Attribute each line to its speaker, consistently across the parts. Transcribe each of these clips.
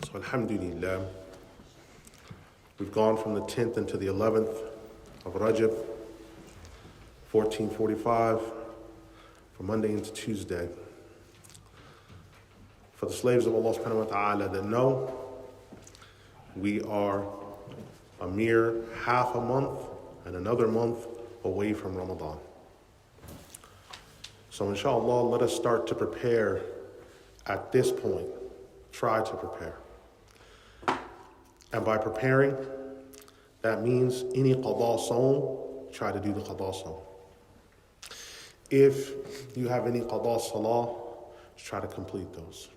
Speaker 1: So Alhamdulillah, we've gone from the 10th into the 11th of Rajab, 1445, from Monday into Tuesday. For the slaves of Allah subhanahu wa ta'ala that know, we are a mere half a month and another month away from Ramadan. So inshallah, let us start to prepare at this point. Try to prepare. And by preparing, that means any qada sawm, try to do the qada sawm. If you have any qada salah, try to complete those.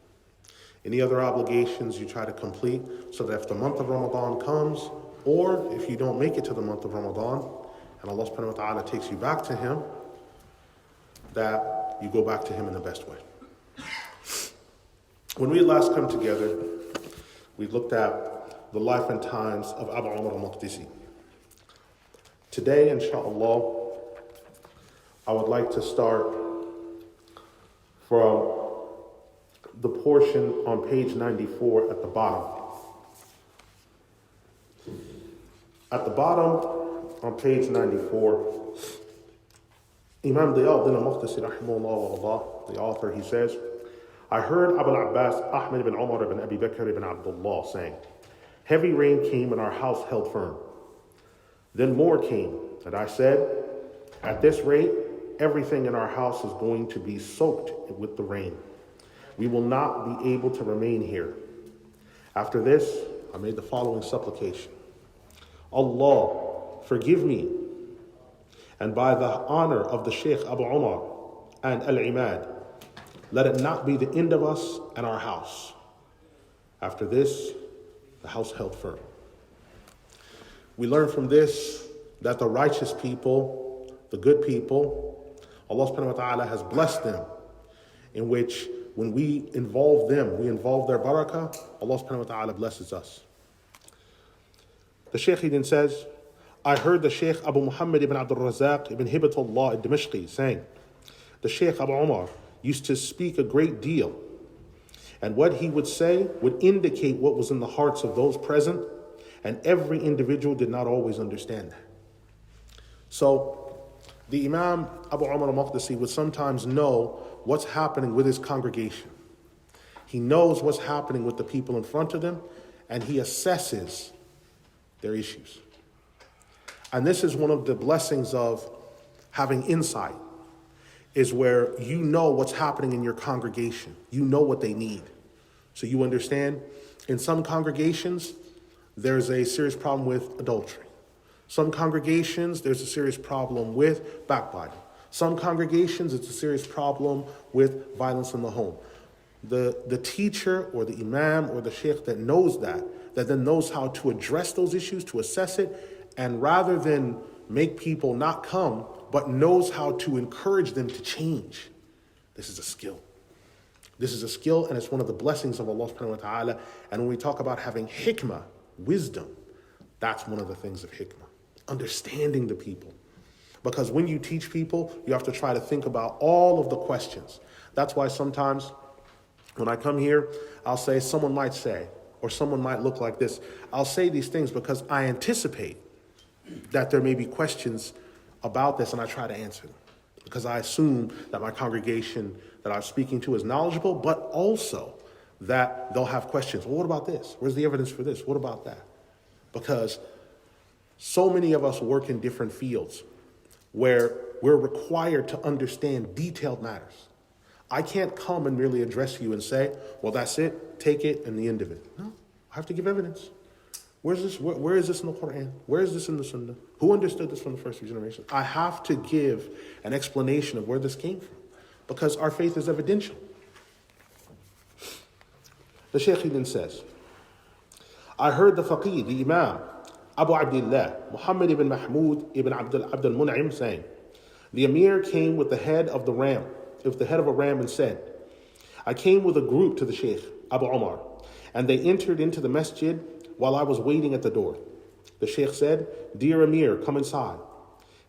Speaker 1: Any other obligations you try to complete so that if the month of Ramadan comes, or if you don't make it to the month of Ramadan, and Allah subhanahu wa ta'ala takes you back to Him, that you go back to Him in the best way. When we last come together, we looked at the life and times of Abu Umar al-Maqdisi. Today, inshallah, I would like to start from the portion on page 94 at the bottom. At the bottom, on page 94, Imam Diyal al-Maqdisi, rahimahullah, the author, he says, I heard Abu al-Abbas Ahmed ibn Umar ibn Abi Bakr ibn Abdullah saying, heavy rain came and our house held firm. Then more came, and I said, at this rate, everything in our house is going to be soaked with the rain. We will not be able to remain here. After this, I made the following supplication. Allah, forgive me, and by the honor of the Sheikh Abu Umar and Al-Imad, let it not be the end of us and our house. After this, the house held firm. We learn from this that the righteous people, the good people, Allah subhanahu wa ta'ala has blessed them, in which when we involve them, we involve their barakah, Allah subhanahu wa ta'ala blesses us. The Sheikh then says, I heard the Sheikh Abu Muhammad ibn Abdul Razak ibn Hibatullah al-Dimashqi saying, the Sheikh Abu Umar used to speak a great deal, and what he would say would indicate what was in the hearts of those present, and every individual did not always understand that. So the Imam Abu Umar al-Maqdisi would sometimes know what's happening with his congregation. He knows what's happening with the people in front of him, and he assesses their issues. And this is one of the blessings of having insight, is where you know what's happening in your congregation. You know what they need. So you understand, in some congregations, there's a serious problem with adultery. Some congregations, there's a serious problem with backbiting. Some congregations, it's a serious problem with violence in the home. The teacher or the imam or the sheikh that knows that then knows how to address those issues, to assess it, and rather than make people not come, but knows how to encourage them to change. This is a skill. This is a skill, and it's one of the blessings of Allah subhanahu wa ta'ala. And when we talk about having hikmah, wisdom, that's one of the things of hikmah. Understanding the people. Because when you teach people, you have to try to think about all of the questions. That's why sometimes when I come here, I'll say, someone might say, or someone might look like this. I'll say these things because I anticipate that there may be questions about this, and I try to answer them. Because I assume that my congregation that I'm speaking to is knowledgeable, but also that they'll have questions. Well, what about this? Where's the evidence for this? What about that? Because so many of us work in different fields where we're required to understand detailed matters. I can't come and merely address you and say, well, that's it, take it, and the end of it. No, I have to give evidence. Where is this in the Qur'an? Where is this in the Sunnah? Who understood this from the first few generations? I have to give an explanation of where this came from, because our faith is evidential. The Shaykh then says, I heard the faqih, the Imam, Abu Abdullah, Muhammad ibn Mahmud ibn Abdul Mun'im saying, the Emir came with the head of a ram and said, I came with a group to the Shaykh, Abu Umar, and they entered into the masjid while I was waiting at the door. The Shaykh said, dear Emir, come inside.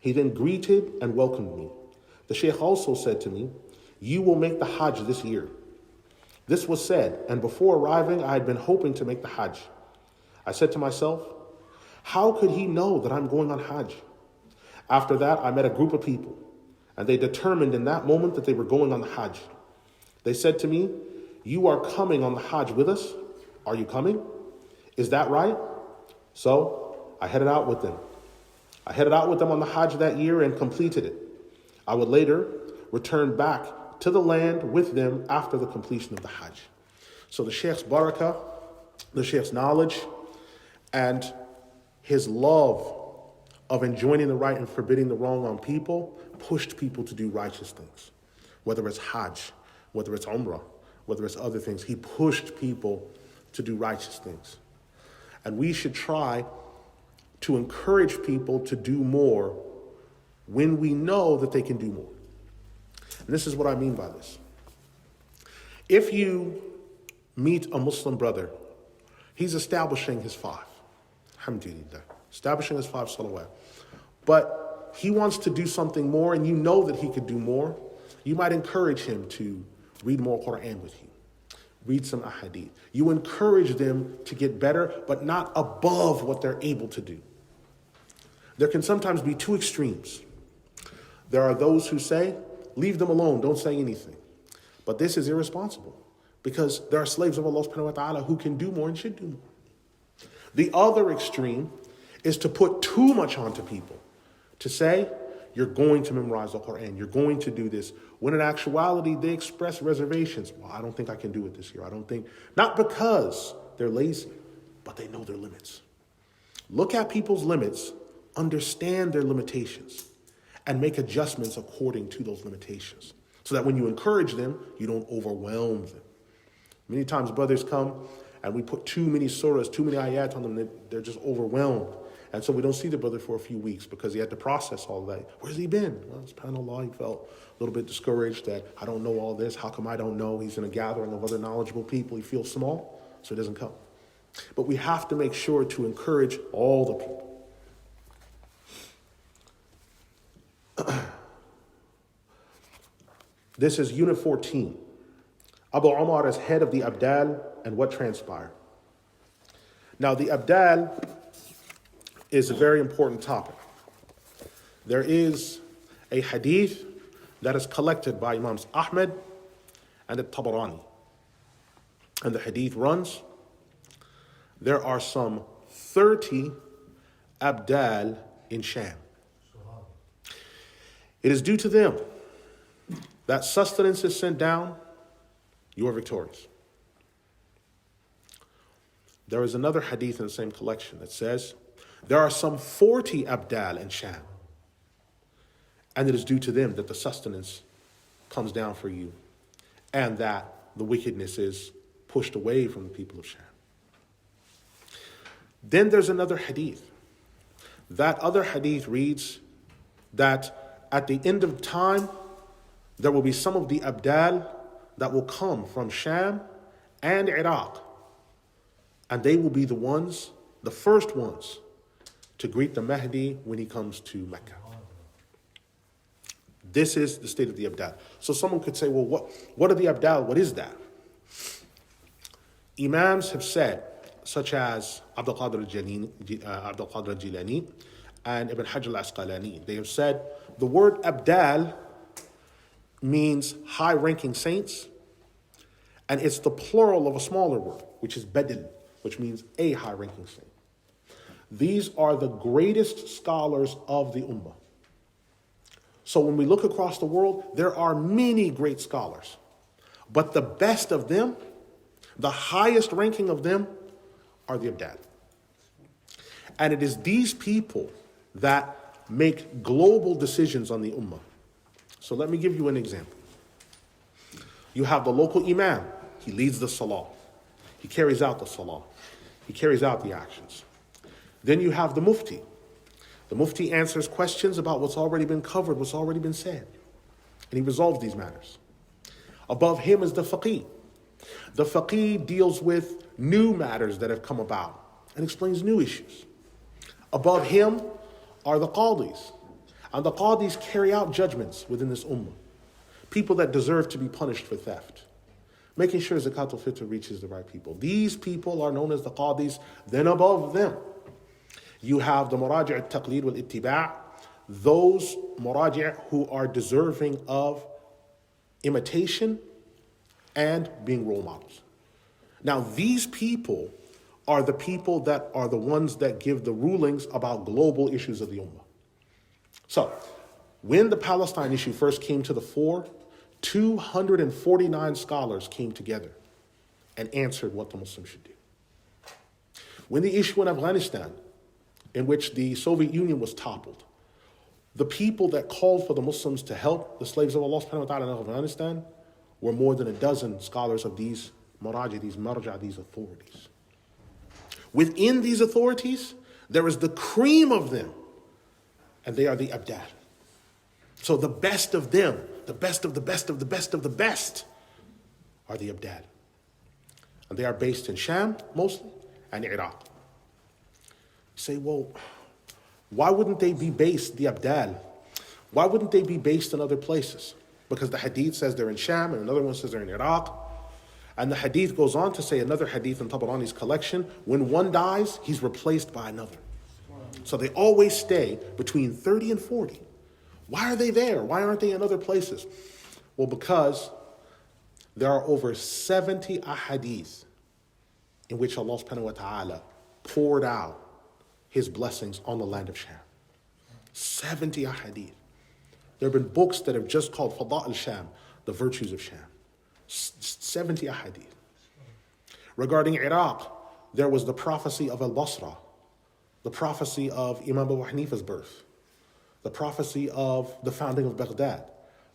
Speaker 1: He then greeted and welcomed me. The Shaykh also said to me, you will make the Hajj this year. This was said, and before arriving, I had been hoping to make the Hajj. I said to myself, how could he know that I'm going on Hajj? After that, I met a group of people, and they determined in that moment that they were going on the Hajj. They said to me, you are coming on the Hajj with us? Are you coming? Is that right? So I headed out with them. I headed out with them on the Hajj that year and completed it. I would later return back to the land with them after the completion of the Hajj. So the Sheikh's barakah, the Sheikh's knowledge, and his love of enjoining the right and forbidding the wrong on people pushed people to do righteous things. Whether it's Hajj, whether it's Umrah, whether it's other things, he pushed people to do righteous things. And we should try to encourage people to do more when we know that they can do more. And this is what I mean by this. If you meet a Muslim brother, he's establishing his 5. Alhamdulillah. Establishing his 5 salawat. But he wants to do something more and you know that he could do more. You might encourage him to read more Qur'an with you. Read some ahadith. You encourage them to get better, but not above what they're able to do. There can sometimes be 2 extremes. There are those who say, leave them alone, don't say anything. But this is irresponsible because there are slaves of Allah subhanahu wa ta'ala who can do more and should do more. The other extreme is to put too much onto people. To say, you're going to memorize the Qur'an, you're going to do this. When in actuality, they express reservations. Well, I don't think I can do it this year. Not because they're lazy, but they know their limits. Look at people's limits, understand their limitations, and make adjustments according to those limitations. So that when you encourage them, you don't overwhelm them. Many times brothers come and we put too many surahs, too many ayat on them, they're just overwhelmed. And so we don't see the brother for a few weeks because he had to process all that. Where's he been? Well, subhanAllah, he felt a little bit discouraged that I don't know all this. How come I don't know? He's in a gathering of other knowledgeable people. He feels small, so he doesn't come. But we have to make sure to encourage all the people. This is Unit 14. Abu Umar is head of the Abdaal and what transpired. Now the Abdaal is a very important topic. There is a hadith that is collected by Imams Ahmed and At-Tabarani. And the hadith runs, there are some 30 Abdaal in Sham. It is due to them that sustenance is sent down, you are victorious. There is another hadith in the same collection that says, there are some 40 Abdaal in Sham, and it is due to them that the sustenance comes down for you, and that the wickedness is pushed away from the people of Sham. Then there's another hadith. That other hadith reads that at the end of time, there will be some of the Abdaal that will come from Sham and Iraq, and they will be the first ones, to greet the Mahdi when he comes to Mecca. This is the state of the Abdaal. So someone could say, well, what are the Abdaal? What is that? Imams have said, such as Abdul Qadir al-Jilani and Ibn Hajj al-Asqalani, they have said the word Abdaal means high-ranking saints, and it's the plural of a smaller word, which is Badil, which means a high-ranking saint. These are the greatest scholars of the Ummah. So when we look across the world, there are many great scholars. But the best of them, the highest ranking of them, are the Abdaal. And it is these people that make global decisions on the Ummah. So let me give you an example. You have the local Imam. He leads the Salah. He carries out the Salah. He carries out the actions. Then you have the Mufti. The Mufti answers questions about what's already been covered, what's already been said. And he resolves these matters. Above him is the Faqih. The Faqih deals with new matters that have come about and explains new issues. Above him are the Qadis. And the Qadis carry out judgments within this Ummah. People that deserve to be punished for theft. making sure Zakat al-Fitr reaches the right people. These people are known as the Qadis. Then above them, you have the Muraji' al-Taqlid wal-Ittiba', those Muraji' who are deserving of imitation and being role models. Now, these people are the people that are the ones that give the rulings about global issues of the Ummah. So, when the Palestine issue first came to the fore, 249 scholars came together and answered what the Muslims should do. When the issue in Afghanistan, in which the Soviet Union was toppled, the people that called for the Muslims to help the slaves of Allah subhanahu wa ta'ala in Afghanistan were more than a dozen scholars of these maraji, these marja, these authorities. Within these authorities, there is the cream of them, and they are the abdal. So the best of them, the best of the best of the best of the best, are the abdal. And they are based in Sham, mostly, and Iraq. You say, well, why wouldn't they be based, the abdal? Why wouldn't they be based in other places? Because the hadith says they're in Sham, and another one says they're in Iraq. And the hadith goes on to say, another hadith in Tabarani's collection, when one dies, he's replaced by another. So they always stay between 30 and 40. Why are they there? Why aren't they in other places? Well, because there are over 70 ahadith in which Allah subhanahu wa ta'ala poured out his blessings on the land of Sham. 70 ahadith. There have been books that have just called Fada al-Sham, the virtues of Sham. 70 ahadith. Regarding Iraq, there was the prophecy of al-Basra, the prophecy of Imam Abu Hanifa's birth, the prophecy of the founding of Baghdad,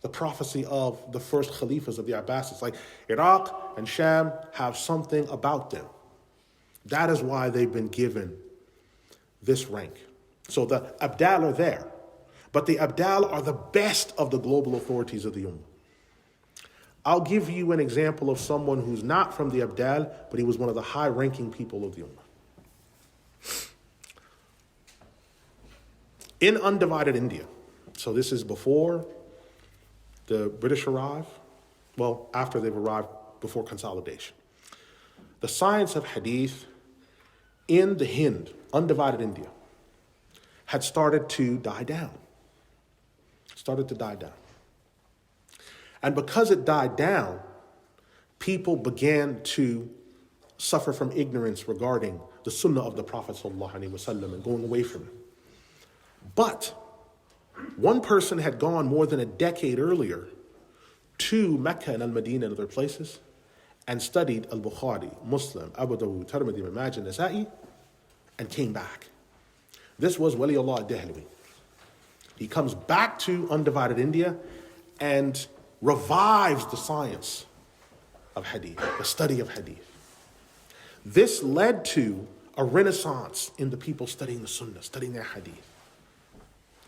Speaker 1: the prophecy of the first Khalifas of the Abbasids. Like Iraq and Sham have something about them. That is why they've been given this rank. So the Abdaal are there, but the Abdaal are the best of the global authorities of the Ummah. I'll give you an example of someone who's not from the Abdaal, but he was one of the high-ranking people of the Ummah. In undivided India, so this is before the British arrive, well, after they've arrived, before consolidation. The science of hadith in the Hind, undivided India, had started to die down. And because it died down, people began to suffer from ignorance regarding the sunnah of the Prophet ﷺ and going away from it. But one person had gone more than a decade earlier to Mecca and Al-Madinah and other places and studied Al-Bukhari, Muslim, Abu Dawud, Tirmidhi, Majah, Nasa'i, and came back. This was Waliullah al-Dehlawi. He comes back to undivided India and revives the science of hadith, the study of hadith. This led to a renaissance in the people studying the sunnah, studying their hadith.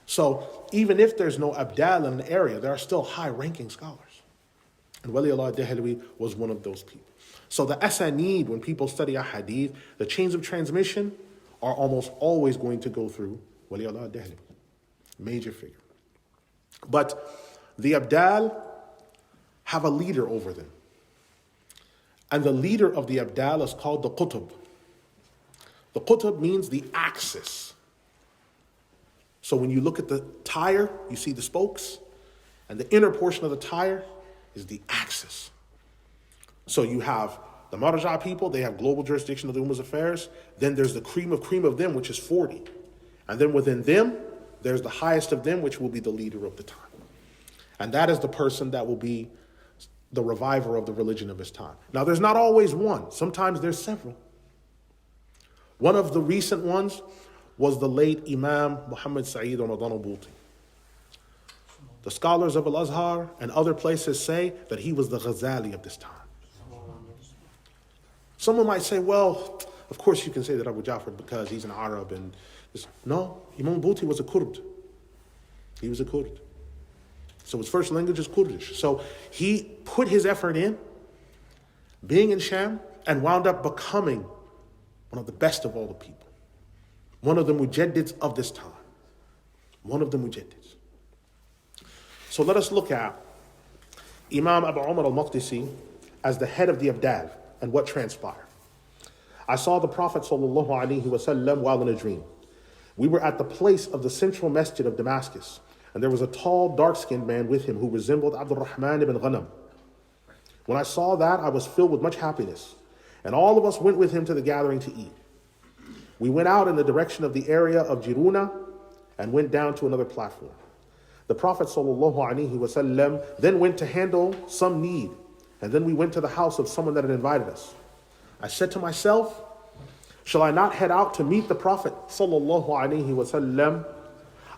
Speaker 1: So even if there's no abdal in an area, there are still high-ranking scholars. And Waliullah al-Dehlawi was one of those people. So the asanid, when people study a hadith, the chains of transmission are almost always going to go through Waliullah al-Dehlawi, major figure. But the abdal have a leader over them. And the leader of the abdal is called the qutb. The qutb means the axis. So when you look at the tire, you see the spokes, and the inner portion of the tire is the axis. So you have the Marja people, they have global jurisdiction of the Ummah's affairs. Then there's the cream of them, which is 40. And then within them, there's the highest of them, which will be the leader of the time. And that is the person that will be the reviver of the religion of his time. Now, there's not always one. Sometimes there's several. One of the recent ones was the late Imam Muhammad Sa'id Ramadan al-Buti. The scholars of Al-Azhar and other places say that he was the Ghazali of this time. Someone might say, well, of course you can say that Abu Ja'far because he's an Arab and this. No, Imam al-Buti was a Kurd. He was a Kurd. So his first language is Kurdish. So he put his effort in, being in Sham, and wound up becoming one of the best of all the people. One of the mujaddids of this time. One of the mujaddids. So let us look at Imam Abu Umar al-Maqdisi as the head of the Abdaal and what transpired. I saw the Prophet ﷺ while in a dream. We were at the place of the central masjid of Damascus, and there was a tall, dark-skinned man with him who resembled Abdul Rahman ibn Ghanam. When I saw that, I was filled with much happiness, and all of us went with him to the gathering to eat. We went out in the direction of the area of Jiruna and went down to another platform. The Prophet ﷺ then went to handle some need, and then we went to the house of someone that had invited us. I said to myself, shall I not head out to meet the Prophet ﷺ?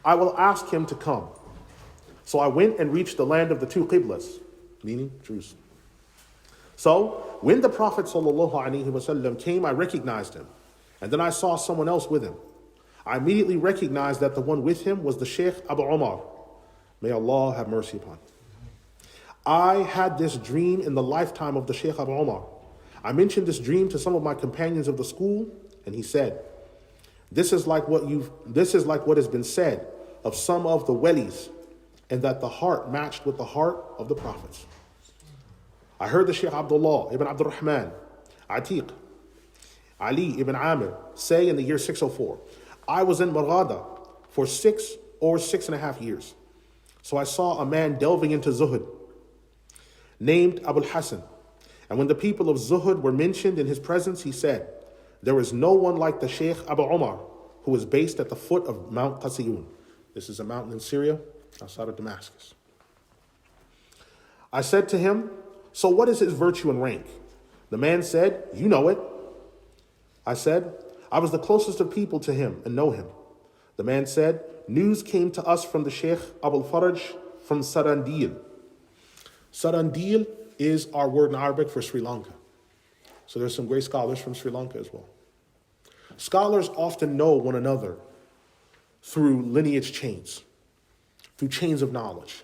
Speaker 1: I will ask him to come. So I went and reached the land of the two Qiblas, meaning Jerusalem. So when the Prophet ﷺ came, I recognized him, and then I saw someone else with him. I immediately recognized that the one with him was the Sheikh Abu Umar. May Allah have mercy upon him. I had this dream in the lifetime of the Shaykh Abu Umar. I mentioned this dream to some of my companions of the school, and he said, this is like what has been said of some of the walis, and that the heart matched with the heart of the prophets. I heard the Shaykh Abdullah ibn Abdul Rahman, Atiq, Ali ibn Amir say in the year 604, I was in Marghada for 6 or 6.5 years. So I saw a man delving into Zuhud, named Abul Hasan. And when the people of Zuhud were mentioned in his presence, he said, there is no one like the Shaykh Abu Umar, who is based at the foot of Mount Qasiyun. This is a mountain in Syria, outside of Damascus. I said to him, so what is his virtue and rank? The man said, you know it. I said, I was the closest of people to him and know him. The man said, news came to us from the Sheikh Abul Faraj from Sarandil. Sarandil is our word in Arabic for Sri Lanka. So there's some great scholars from Sri Lanka as well. Scholars often know one another through lineage chains, through chains of knowledge.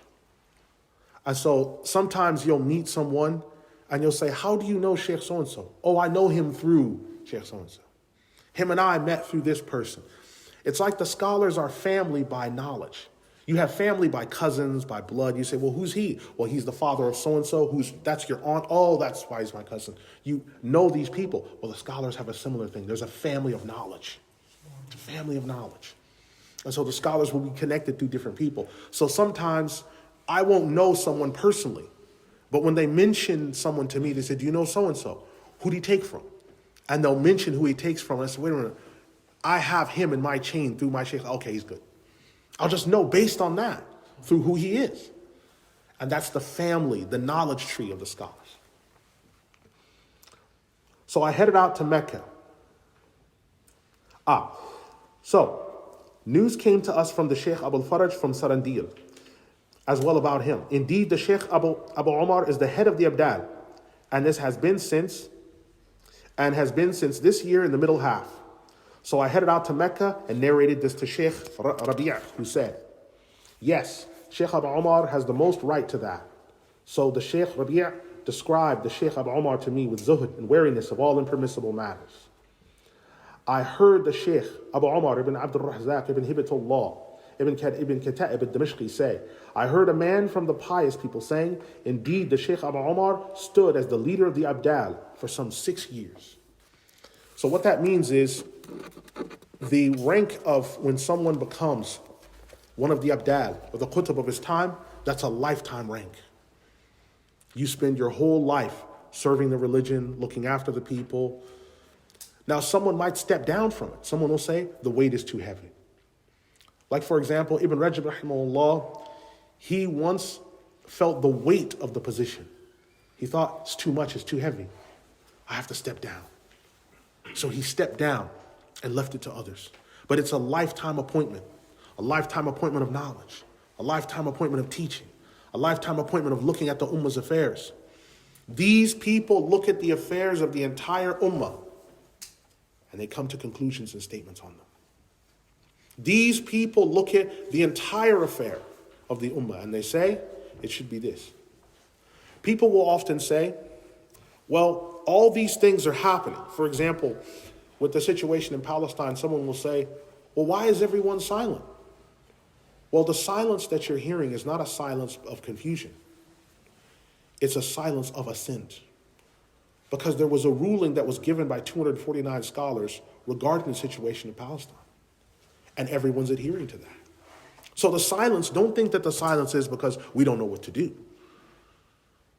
Speaker 1: And so sometimes you'll meet someone and you'll say, how do you know Sheikh so-and-so? Oh, I know him through Sheikh so-and-so. Him and I met through this person. It's like the scholars are family by knowledge. You have family by cousins, by blood. You say, well, who's he? Well, he's the father of so-and-so. That's your aunt. Oh, that's why he's my cousin. You know these people. Well, the scholars have a similar thing. There's a family of knowledge. It's a family of knowledge. And so the scholars will be connected through different people. So sometimes I won't know someone personally, but when they mention someone to me, they say, do you know so-and-so? Who do you take from? And they'll mention who he takes from. And I say, wait a minute. I have him in my chain through my sheikh. Okay, he's good. I'll just know based on that, through who he is. And that's the family, the knowledge tree of the scholars. So I headed out to Mecca. So news came to us from the Sheikh Abul Faraj from Sarandil, as well about him. Indeed, the Sheikh Abu Umar is the head of the Abdaal, and has been since this year in the middle half. So I headed out to Mecca and narrated this to Sheikh Rabi', who said, yes, Sheikh Abu Umar has the most right to that. So the Sheikh Rabi' described the Sheikh Abu Umar to me with zuhud and wariness of all impermissible matters. I heard the Sheikh Abu Umar ibn Abdul Razak ibn Hibatullah ibn Kata'ib al-Dimashqi say, I heard a man from the pious people saying, indeed the Sheikh Abu Umar stood as the leader of the Abdaal for some 6 years. So what that means is the rank of when someone becomes one of the Abdaal or the Qutb of his time, that's a lifetime rank. You spend your whole life serving the religion, looking after the people. Now someone might step down from it. Someone will say the weight is too heavy. Like for example, Ibn Rajab rahimahullah, he once felt the weight of the position. He thought it's too much, it's too heavy. I have to step down. So he stepped down and left it to others. But it's a lifetime appointment of knowledge, a lifetime appointment of teaching, a lifetime appointment of looking at the ummah's affairs. These people look at the affairs of the entire ummah and they come to conclusions and statements on them. These people look at the entire affair of the ummah and they say, it should be this. People will often say, well, all these things are happening. For example, with the situation in Palestine, someone will say, well, why is everyone silent? Well, the silence that you're hearing is not a silence of confusion. It's a silence of assent. because there was a ruling that was given by 249 scholars regarding the situation in Palestine. And everyone's adhering to that. So the silence, don't think that the silence is because we don't know what to do.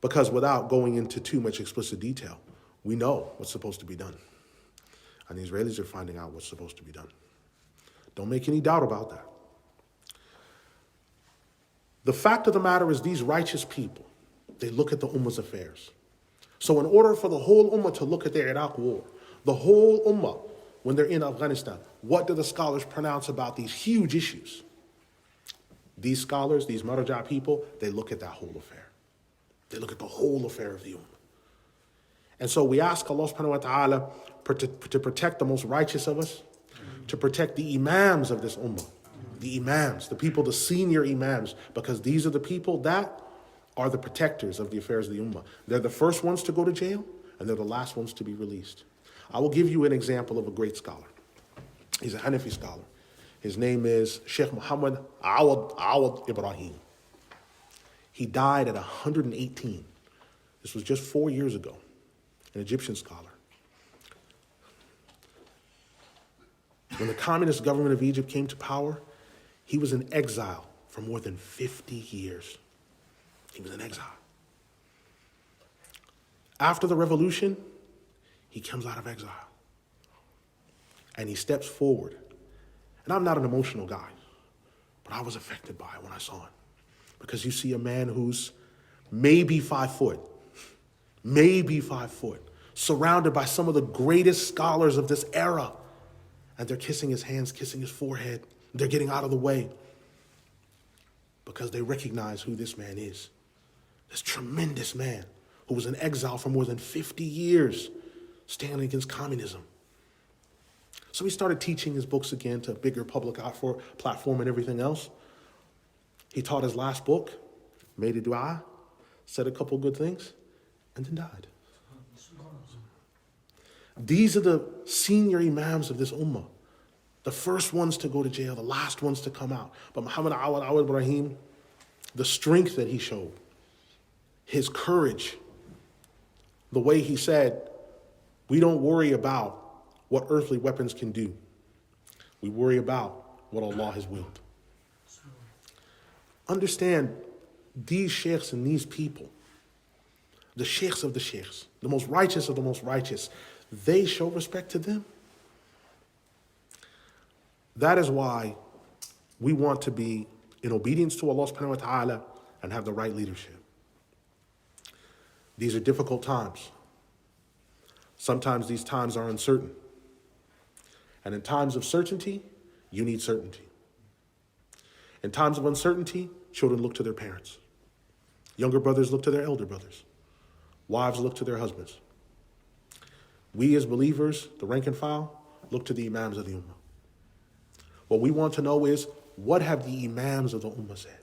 Speaker 1: Because without going into too much explicit detail, we know what's supposed to be done. And the Israelis are finding out what's supposed to be done. Don't make any doubt about that. The fact of the matter is these righteous people, they look at the Ummah's affairs. So in order for the whole Ummah to look at their Iraq war, the whole Ummah, when they're in Afghanistan, what do the scholars pronounce about these huge issues? These scholars, these Maraja people, they look at that whole affair. They look at the whole affair of the Ummah. And so we ask Allah subhanahu wa ta'ala to protect the most righteous of us, to protect the imams of this Ummah, the imams, the people, the senior imams, because these are the people that are the protectors of the affairs of the Ummah. They're the first ones to go to jail, and they're the last ones to be released. I will give you an example of a great scholar. He's a Hanafi scholar. His name is Sheikh Muhammad Awad Ibrahim. He died at 118. This was just 4 years ago. An Egyptian scholar. When the communist government of Egypt came to power, he was in exile for more than 50 years. He was in exile. After the revolution, he comes out of exile. And he steps forward. And I'm not an emotional guy, but I was affected by it when I saw it. Because you see a man who's maybe 5 foot, surrounded by some of the greatest scholars of this era. And they're kissing his hands, kissing his forehead. They're getting out of the way because they recognize who this man is. This tremendous man who was in exile for more than 50 years, standing against communism. So he started teaching his books again to a bigger public platform and everything else. He taught his last book, made a dua, said a couple good things, and then died. These are the senior imams of this ummah. The first ones to go to jail, the last ones to come out. But Muhammad Awad Ibrahim, the strength that he showed, his courage, the way he said, we don't worry about what earthly weapons can do. We worry about what Allah has willed. Understand, these sheikhs and these people, the sheikhs of the sheikhs, the most righteous of the most righteous, they show respect to them. That is why we want to be in obedience to Allah subhanahu wa ta'ala and have the right leadership. These are difficult times. Sometimes these times are uncertain. And in times of certainty, you need certainty. In times of uncertainty, children look to their parents. Younger brothers look to their elder brothers. Wives look to their husbands. We as believers, the rank and file, look to the imams of the ummah. What we want to know is, what have the imams of the ummah said?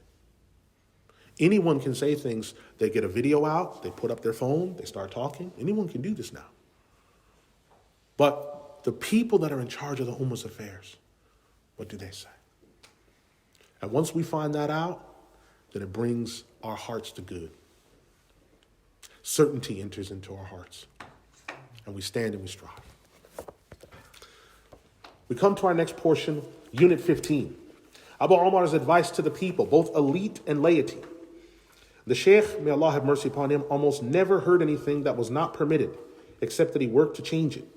Speaker 1: Anyone can say things. They get a video out, they put up their phone, they start talking. Anyone can do this now. But the people that are in charge of the ummah's affairs, what do they say? And once we find that out, then it brings our hearts to good. Certainty enters into our hearts. And we stand and we strive. We come to our next portion, Unit 15. Abu Umar's advice to the people, both elite and laity. The Sheikh, may Allah have mercy upon him, almost never heard anything that was not permitted, except that he worked to change it.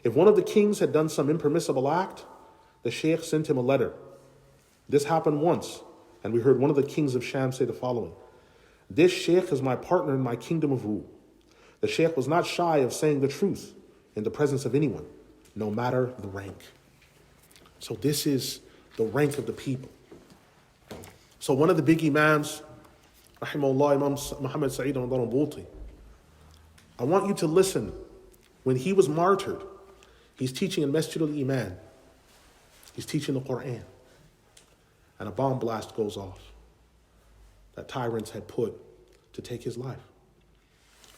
Speaker 1: If one of the kings had done some impermissible act, the Sheikh sent him a letter. This happened once, and we heard one of the kings of Sham say the following: "This Sheikh is my partner in my kingdom of rule." The Sheikh was not shy of saying the truth in the presence of anyone, no matter the rank. So this is the rank of the people. So one of the big imams, rahimahullah, Imam Muhammad Sa'id al-Bulti, I want you to listen. When he was martyred, he's teaching in Masjid al-Iman. He's teaching the Qur'an. And a bomb blast goes off that tyrants had put to take his life.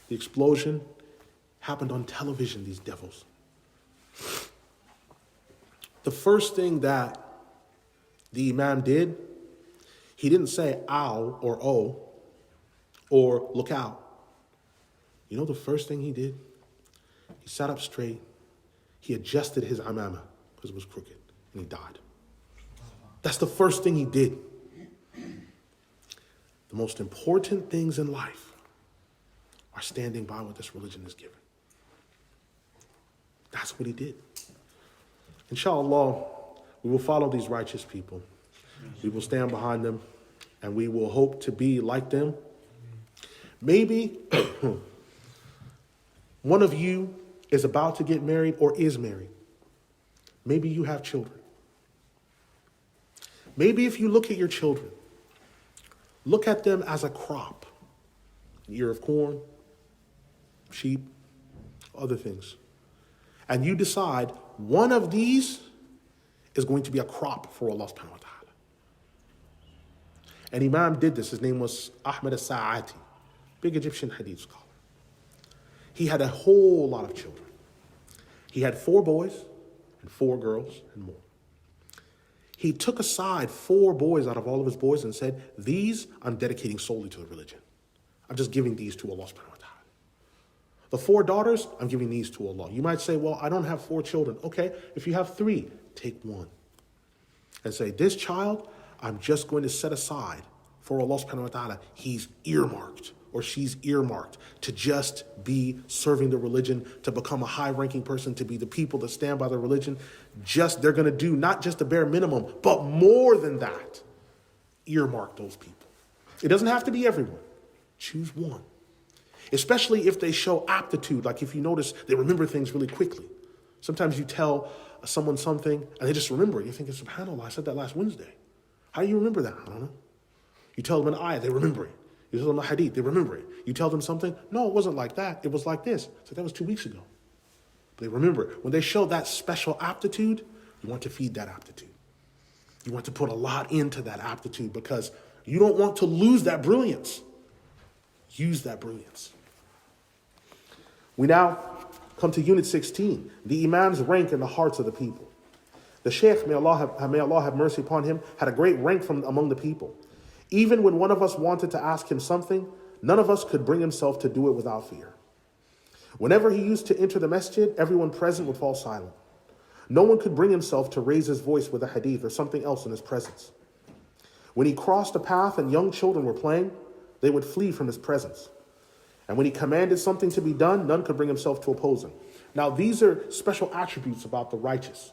Speaker 1: The explosion happened on television, these devils. The first thing that the imam did, he didn't say ow or oh or look out. You know the first thing he did? He sat up straight. He adjusted his amama because it was crooked, and he died. That's the first thing he did. The most important things in life are standing by what this religion is given. That's what he did. Inshallah, we will follow these righteous people. We will stand behind them, and we will hope to be like them. Maybe one of you is about to get married or is married. Maybe you have children. Maybe if you look at your children, look at them as a crop, an ear of corn, sheep, other things. And you decide one of these is going to be a crop for Allah subhanahu wa ta'ala. An Imam did this. His name was Ahmed al-Sa'ati, big Egyptian hadith scholar. He had a whole lot of children. He had 4 boys and 4 girls and more. He took aside 4 boys out of all of his boys and said, these I'm dedicating solely to the religion. I'm just giving these to Allah subhanahu wa ta'ala. The 4 daughters, I'm giving these to Allah. You might say, well, I don't have 4 children. Okay, if you have 3, take 1. And say, this child, I'm just going to set aside for Allah subhanahu wa ta'ala. He's earmarked or she's earmarked to just be serving the religion, to become a high-ranking person, to be the people that stand by the religion. They're going to do not just the bare minimum, but more than that. Earmark those people. It doesn't have to be everyone. Choose one. Especially if they show aptitude, like if you notice they remember things really quickly. Sometimes you tell someone something and they just remember it. You're thinking, subhanAllah, I said that last Wednesday. How do you remember that? I don't know. You tell them an ayah, they remember it. You tell them a hadith, they remember it. You tell them something, no, it wasn't like that. It was like this. So that was 2 weeks ago. But they remember it. When they show that special aptitude, you want to feed that aptitude. You want to put a lot into that aptitude because you don't want to lose that brilliance. Use that brilliance. We now come to Unit 16, the Imam's rank in the hearts of the people. The Sheikh, may Allah have mercy upon him, had a great rank from among the people. Even when one of us wanted to ask him something, none of us could bring himself to do it without fear. Whenever he used to enter the masjid, everyone present would fall silent. No one could bring himself to raise his voice with a hadith or something else in his presence. When he crossed a path and young children were playing, they would flee from his presence. And when he commanded something to be done, none could bring himself to oppose him. Now, these are special attributes about the righteous.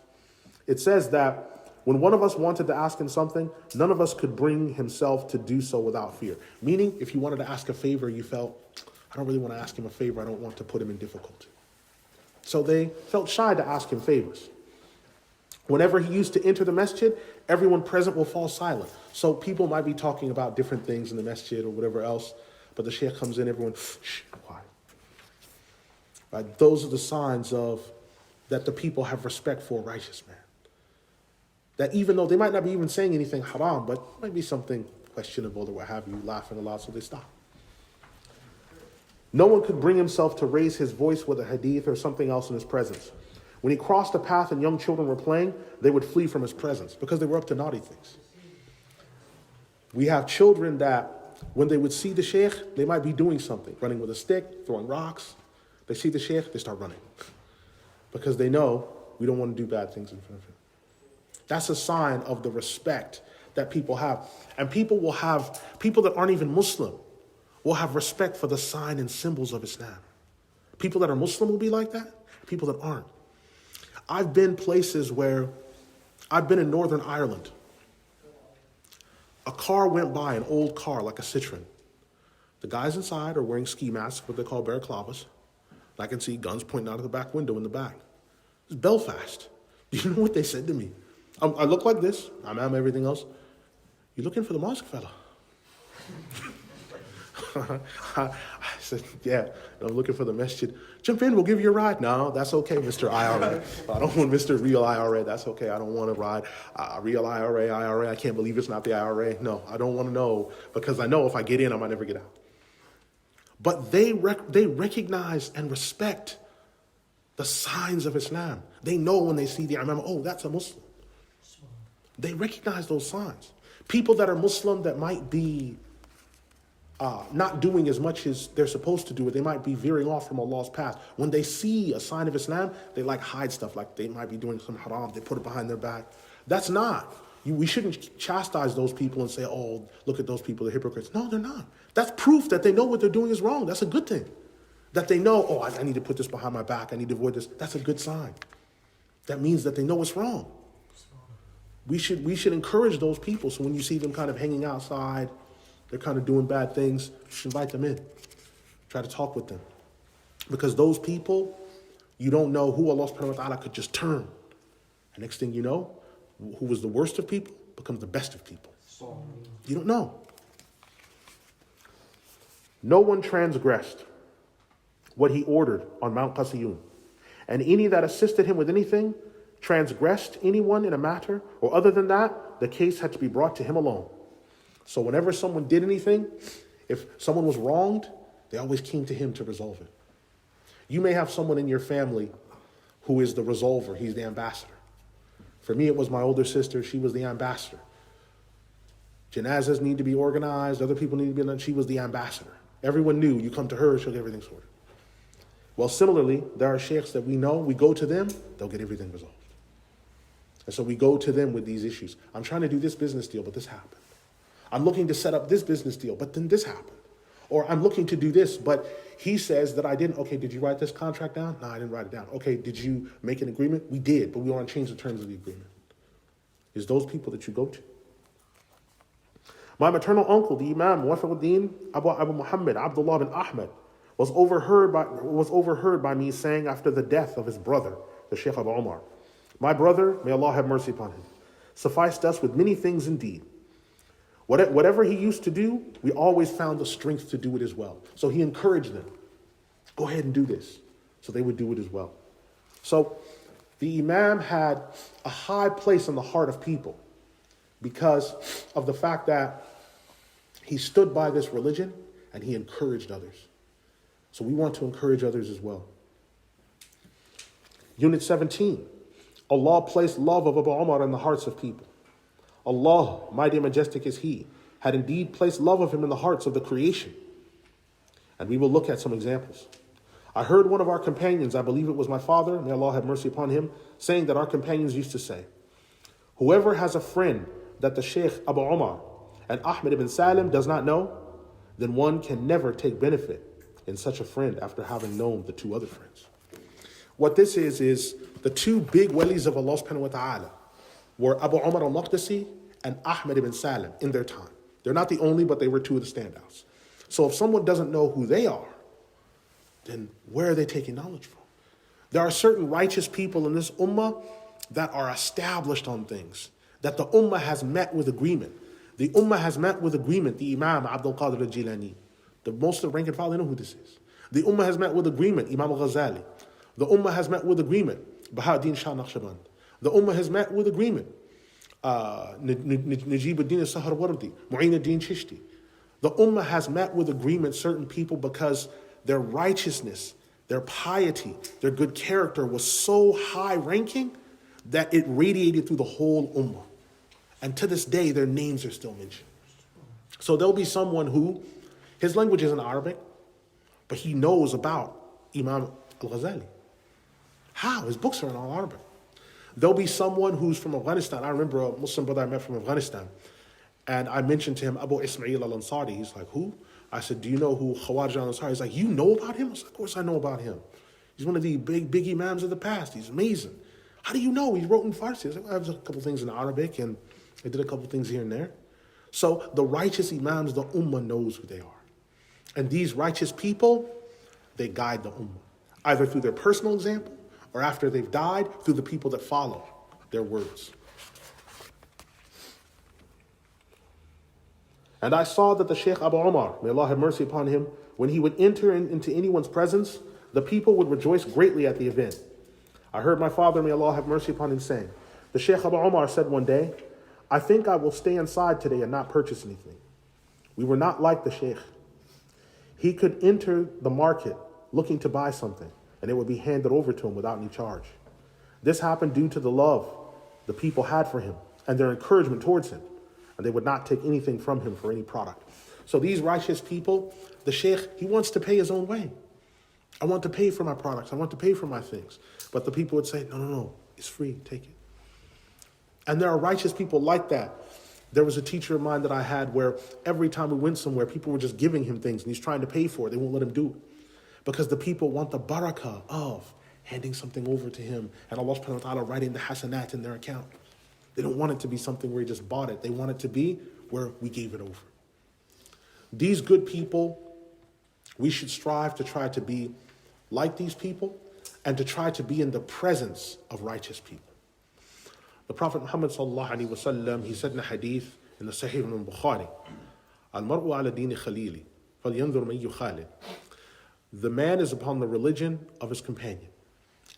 Speaker 1: It says that when one of us wanted to ask him something, none of us could bring himself to do so without fear. Meaning, if you wanted to ask a favor, you felt, I don't really want to ask him a favor. I don't want to put him in difficulty. So they felt shy to ask him favors. Whenever he used to enter the masjid, everyone present will fall silent. So people might be talking about different things in the masjid or whatever else, but the Sheikh comes in, everyone, shh, quiet. Right? Those are the signs of that the people have respect for a righteous man. That even though they might not be even saying anything haram, but it might be something questionable or what have you, laughing a lot, so they stop. No one could bring himself to raise his voice with a hadith or something else in his presence. When he crossed a path and young children were playing, they would flee from his presence because they were up to naughty things. We have children that when they would see the Sheikh, they might be doing something, running with a stick, throwing rocks. They see the Sheikh, they start running because they know we don't want to do bad things in front of him. That's a sign of the respect that people have. And people that aren't even Muslim will have respect for the sign and symbols of Islam. People that are Muslim will be like that. People that aren't. I've been places where I've been in Northern Ireland. A car went by, an old car like a Citroen. The guys inside are wearing ski masks, what they call balaclavas. I can see guns pointing out of the back window in the back. It's Belfast. Do you know what they said to me? I look like this. I'm everything else. You looking for the mosque, fella? I said, yeah, I'm looking for the masjid. Jump in, we'll give you a ride. No, that's okay, Mr. IRA. I don't want Mr. Real IRA. That's okay. I don't want to ride. Real IRA. I can't believe it's not the IRA. No, I don't want to know because I know if I get in, I might never get out. But they recognize and respect the signs of Islam. They know when they see the Imam, oh, that's a Muslim. They recognize those signs. People that are Muslim that might be not doing as much as they're supposed to do, or they might be veering off from Allah's path. When they see a sign of Islam, they like hide stuff, like they might be doing some haram, they put it behind their back. That's not. We shouldn't chastise those people and say, oh, look at those people, they're hypocrites. No, they're not. That's proof that they know what they're doing is wrong. That's a good thing. That they know, oh, I need to put this behind my back, I need to avoid this. That's a good sign. That means that they know it's wrong. We should encourage those people. So when you see them kind of hanging outside, they're kind of doing bad things, you should invite them in. Try to talk with them. Because those people, you don't know who Allah subhanahu wa ta'ala could just turn. And next thing you know, who was the worst of people becomes the best of people. You don't know. No one transgressed what he ordered on Mount Qasiyun. And any that assisted him with anything transgressed anyone in a matter, or other than that, the case had to be brought to him alone. So whenever someone did anything, if someone was wronged, they always came to him to resolve it. You may have someone in your family who is the resolver, he's the ambassador. For me, it was my older sister, she was the ambassador. Janazas need to be organized, other people need to be done, she was the ambassador. Everyone knew, you come to her, she'll get everything sorted. Well, similarly, there are sheikhs that we know, we go to them, they'll get everything resolved. And so we go to them with these issues. I'm trying to do this business deal, but this happened. I'm looking to set up this business deal, but then this happened. Or I'm looking to do this, but he says that I didn't. Okay, did you write this contract down? No, I didn't write it down. Okay, did you make an agreement? We did, but we want to change the terms of the agreement. It's those people that you go to. My maternal uncle, the Imam Muwafaquddin Abu Muhammad Abdullah bin Ahmad, was overheard by me saying after the death of his brother, the Sheikh Abu Umar, my brother, may Allah have mercy upon him, sufficed us with many things indeed. Whatever he used to do, we always found the strength to do it as well. So he encouraged them, go ahead and do this. So they would do it as well. So the Imam had a high place in the heart of people because of the fact that he stood by this religion and he encouraged others. So we want to encourage others as well. Unit 17. Allah placed love of Abu Umar in the hearts of people. Allah, mighty and majestic is He, had indeed placed love of him in the hearts of the creation. And we will look at some examples. I heard one of our companions, I believe it was my father, may Allah have mercy upon him, saying that our companions used to say, whoever has a friend that the Sheikh Abu Umar and Ahmed ibn Salim does not know, then one can never take benefit in such a friend after having known the two other friends. What this is the two big walis of Allah subhanahu wa ta'ala were Abu Umar al-Maqdisi and Ahmed ibn Salim in their time. They're not the only, but they were two of the standouts. So if someone doesn't know who they are, then where are they taking knowledge from? There are certain righteous people in this ummah that are established on things, that the ummah has met with agreement. The ummah has met with agreement, the Imam Abdul Qadir al-Jilani, the most of the rank and file, they know who this is. The ummah has met with agreement, Imam al-Ghazali. The ummah has met with agreement, Baha'uddin Shah Naqshband. The ummah has met with agreement, Najib ad-Din al-Saharwardi, Mu'in ad-Din Chishti. The ummah has met with agreement certain people because their righteousness, their piety, their good character was so high ranking that it radiated through the whole ummah. And to this day, their names are still mentioned. So there'll be someone who, his language isn't Arabic, but he knows about Imam al-Ghazali. How? His books are in all Arabic. There'll be someone who's from Afghanistan. I remember a Muslim brother I met from Afghanistan, and I mentioned to him Abu Ismail al-Ansari. He's like, who? I said, do you know who Khawarij al-Ansari is? He's like, you know about him? I said, of course I know about him. He's one of the big imams of the past. He's amazing. How do you know? He wrote in Farsi. I said, well, I have a couple things in Arabic, and I did a couple things here and there. So the righteous imams, the ummah knows who they are. And these righteous people, they guide the ummah, either through their personal example, or after they've died, through the people that follow their words. And I saw that the Shaykh Abu Umar, may Allah have mercy upon him, when he would enter into anyone's presence, the people would rejoice greatly at the event. I heard my father, may Allah have mercy upon him, saying, the Shaykh Abu Umar said one day, I think I will stay inside today and not purchase anything. We were not like the Shaykh. He could enter the market looking to buy something, and it would be handed over to him without any charge. This happened due to the love the people had for him and their encouragement towards him, and they would not take anything from him for any product. So these righteous people, the Sheikh, he wants to pay his own way. I want to pay for my products. I want to pay for my things. But the people would say, no, it's free, take it. And there are righteous people like that. There was a teacher of mine that I had where every time we went somewhere, people were just giving him things and he's trying to pay for it. They won't let him do it. Because the people want the barakah of handing something over to him and Allah subhanahu wa ta'ala writing the hasanat in their account. They don't want it to be something where he just bought it. They want it to be where we gave it over. These good people, we should strive to try to be like these people and to try to be in the presence of righteous people. The Prophet Muhammad sallallahu alaihi wasallam, he said in a hadith in the Sahih al-Bukhari, Al-mar'u ala dini khalili, falyanzur man yukhalil. The man is upon the religion of his companion.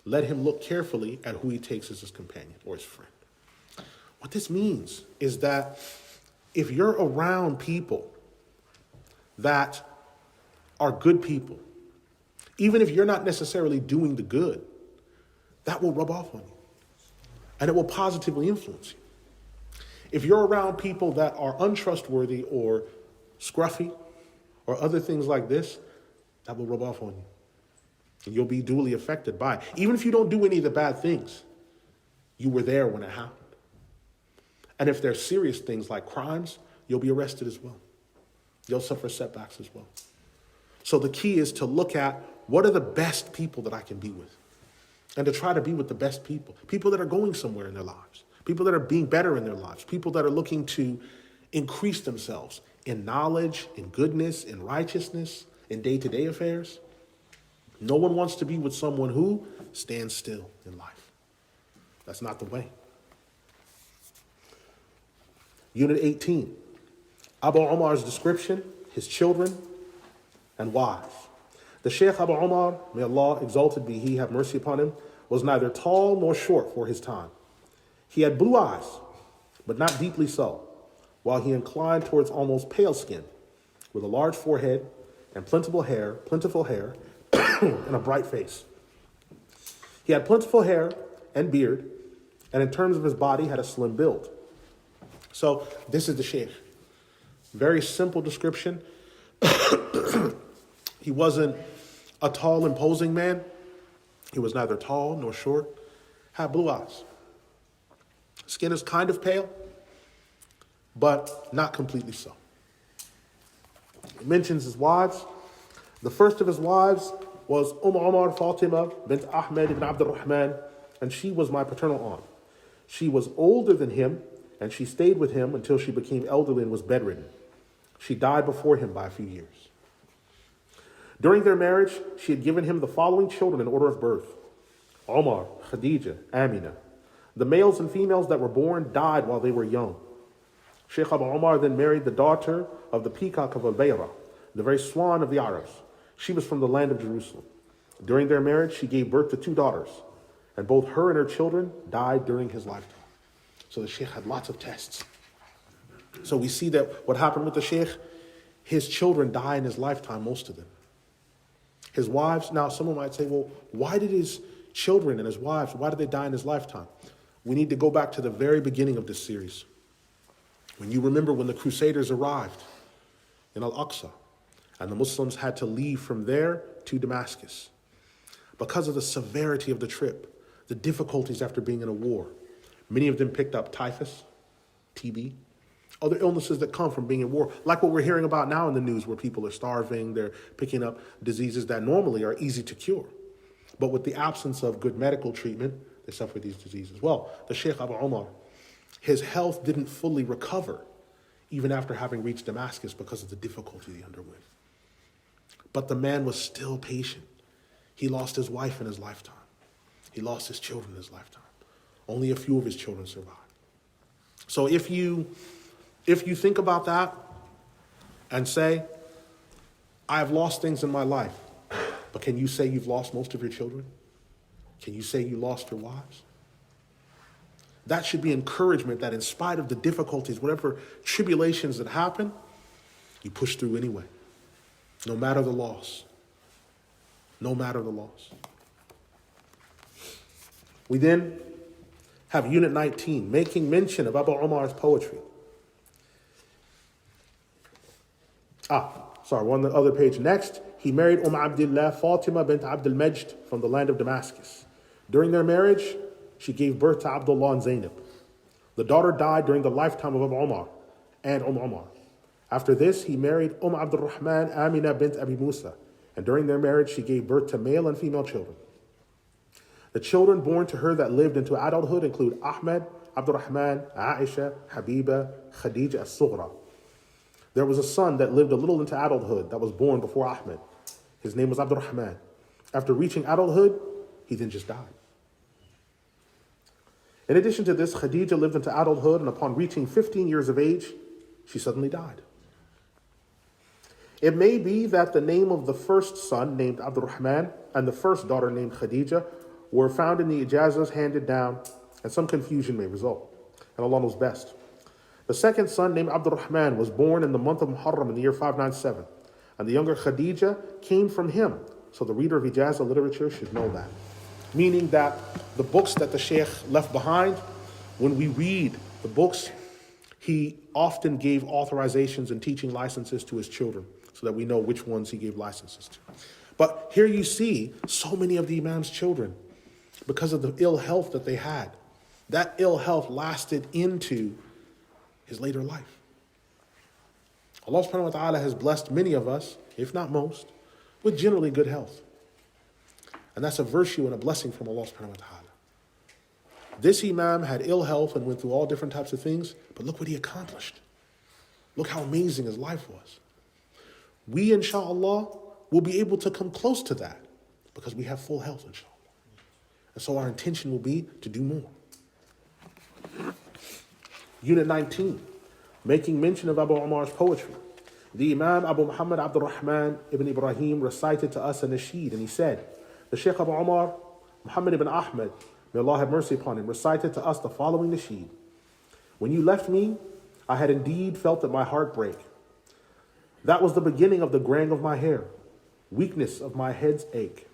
Speaker 1: Let him look carefully at who he takes as his companion or his friend. What this means is that if you're around people that are good people, even if you're not necessarily doing the good, that will rub off on you. And it will positively influence you. If you're around people that are untrustworthy or scruffy or other things like this, that will rub off on you. And you'll be duly affected by it. Even if you don't do any of the bad things, you were there when it happened. And if there's serious things like crimes, you'll be arrested as well. You'll suffer setbacks as well. So the key is to look at what are the best people that I can be with. And to try to be with the best people. People that are going somewhere in their lives. People that are being better in their lives. People that are looking to increase themselves in knowledge, in goodness, in righteousness, in day-to-day affairs. No one wants to be with someone who stands still in life. That's not the way. Unit 18. Abu Umar's description, his children and wives. The Shaykh Abu Umar, may Allah exalted be he, have mercy upon him, was neither tall nor short for his time. He had blue eyes, but not deeply so, while he inclined towards almost pale skin, with a large forehead and plentiful hair, and a bright face. He had plentiful hair and beard, and in terms of his body, had a slim build. So this is the Sheikh. Very simple description. He wasn't a tall, imposing man. He was neither tall nor short. Had blue eyes. Skin is kind of pale, but not completely so. He mentions his wives. The first of his wives was Umar Fatima bint Ahmed ibn Abdul Rahman, and she was my paternal aunt. She was older than him, and she stayed with him until she became elderly and was bedridden. She died before him by a few years. During their marriage, she had given him the following children in order of birth: Omar, Khadija, Amina. The males and females that were born died while they were young. Sheikh Abu Umar then married the daughter of the peacock of Al-Bayra, the very swan of the Arabs. She was from the land of Jerusalem. During their marriage, she gave birth to 2 daughters, and both her and her children died during his lifetime. So the Sheikh had lots of tests. So we see that what happened with the Sheikh, his children die in his lifetime, most of them. His wives, now someone might say, well, why did his children and his wives, why did they die in his lifetime? We need to go back to the very beginning of this series. When you remember when the Crusaders arrived in Al-Aqsa, and the Muslims had to leave from there to Damascus. Because of the severity of the trip, the difficulties after being in a war, many of them picked up typhus, TB, other illnesses that come from being in war, like what we're hearing about now in the news where people are starving, they're picking up diseases that normally are easy to cure. But with the absence of good medical treatment, they suffer these diseases. Well, the Shaykh Abu Umar, his health didn't fully recover even after having reached Damascus because of the difficulty he underwent. But the man was still patient. He lost his wife in his lifetime. He lost his children in his lifetime. Only a few of his children survived. So if you think about that and say, I've lost things in my life, but can you say you've lost most of your children? Can you say you lost your wives? That should be encouragement that in spite of the difficulties, whatever tribulations that happen, you push through anyway. No matter the loss. No matter the loss. We then have Unit 19, making mention of Abu Umar's poetry. One on the other page. Next, he married Abdillah Fatima bint Abdul Majd from the land of Damascus. During their marriage, she gave birth to Abdullah and Zainab. The daughter died during the lifetime of Abu Umar and Umar. After this, he married Abdul Rahman Amina bint Abi Musa, and during their marriage, she gave birth to male and female children. The children born to her that lived into adulthood include Ahmed, Abdul Rahman, Aisha, Habiba, Khadija as-Sughra. There was a son that lived a little into adulthood that was born before Ahmed. His name was Abdul Rahman. After reaching adulthood, he then just died. In addition to this, Khadija lived into adulthood, and upon reaching 15 years of age, she suddenly died. It may be that the name of the first son, named Abdul Rahman, and the first daughter, named Khadija, were found in the ijazahs handed down, and some confusion may result. And Allah knows best. The second son, named Abdul Rahman, was born in the month of Muharram in the year 597, and the younger Khadija came from him. So the reader of ijazah literature should know that. Meaning that the books that the Sheikh left behind, when we read the books, he often gave authorizations and teaching licenses to his children so that we know which ones he gave licenses to. But here you see so many of the Imam's children, because of the ill health that they had, that ill health lasted into his later life. Allah subhanahu wa ta'ala has blessed many of us, if not most, with generally good health. And that's a virtue and a blessing from Allah subhanahu wa ta'ala. This Imam had ill health and went through all different types of things, but look what he accomplished. Look how amazing his life was. We, inshaAllah, will be able to come close to that because we have full health, inshaAllah. And so our intention will be to do more. Unit 19, making mention of Abu Umar's poetry. The Imam Abu Muhammad Abdul Rahman ibn Ibrahim recited to us a nasheed, and he said, the Shaykh Abu Umar, Muhammad ibn Ahmad, may Allah have mercy upon him, recited to us the following nasheed. When you left me, I had indeed felt that my heart break. That was the beginning of the graying of my hair, weakness and my head's ache.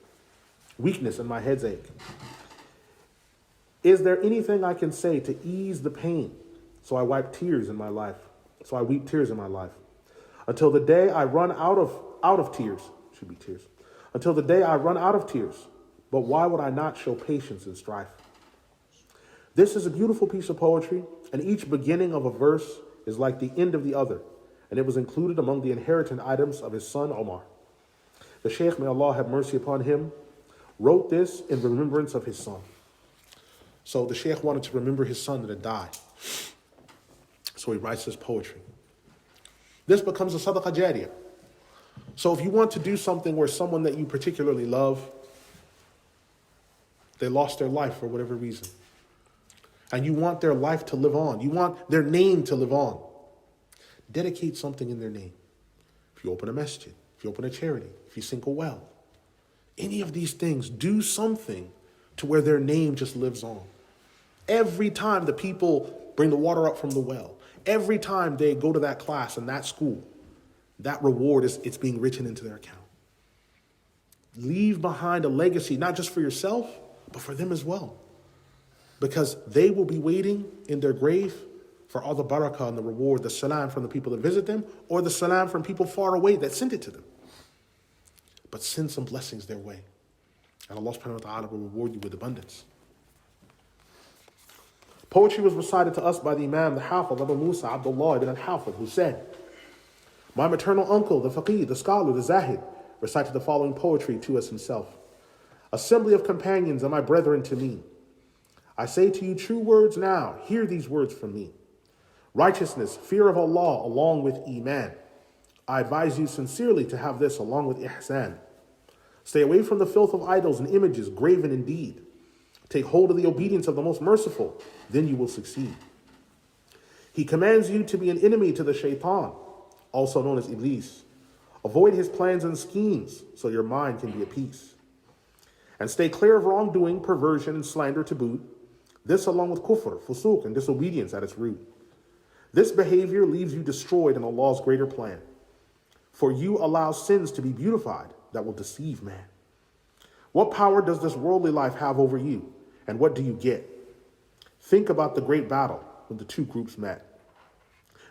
Speaker 1: Is there anything I can say to ease the pain? So I weep tears in my life. Until the day I run out of tears. Should be tears. Until the day I run out of tears. But why would I not show patience and strife? This is a beautiful piece of poetry, and each beginning of a verse is like the end of the other, and it was included among the inherited items of his son Omar. The Sheikh, may Allah have mercy upon him, wrote this in remembrance of his son. So the Sheikh wanted to remember his son that had died. So he writes this poetry. This becomes a sadaqah jariyah. So if you want to do something where someone that you particularly love, they lost their life for whatever reason, and you want their life to live on, you want their name to live on, dedicate something in their name. If you open a masjid, if you open a charity, if you sink a well, any of these things, do something to where their name just lives on. Every time the people bring the water up from the well, every time they go to that class and that school, that reward it's being written into their account. Leave behind a legacy, not just for yourself, but for them as well. Because they will be waiting in their grave for all the barakah and the reward, the salam from the people that visit them, or the salam from people far away that sent it to them. But send some blessings their way. And Allah subhanahu wa ta'ala will reward you with abundance. Poetry was recited to us by the Imam, the Hafiz, Abu Musa Abdullah ibn al-Hafiz, who said, my maternal uncle, the faqih, the scholar, the zahid, recited the following poetry to us himself. Assembly of companions and my brethren to me, I say to you true words now, hear these words from me. Righteousness, fear of Allah, along with Iman. I advise you sincerely to have this along with Ihsan. Stay away from the filth of idols and images, graven indeed. Take hold of the obedience of the most merciful, then you will succeed. He commands you to be an enemy to the shaitan, also known as Iblis. Avoid his plans and schemes so your mind can be at peace. And stay clear of wrongdoing, perversion, and slander to boot. This along with kufr, fusuq, and disobedience at its root. This behavior leaves you destroyed in Allah's greater plan. For you allow sins to be beautified that will deceive man. What power does this worldly life have over you? And what do you get? Think about the great battle when the two groups met.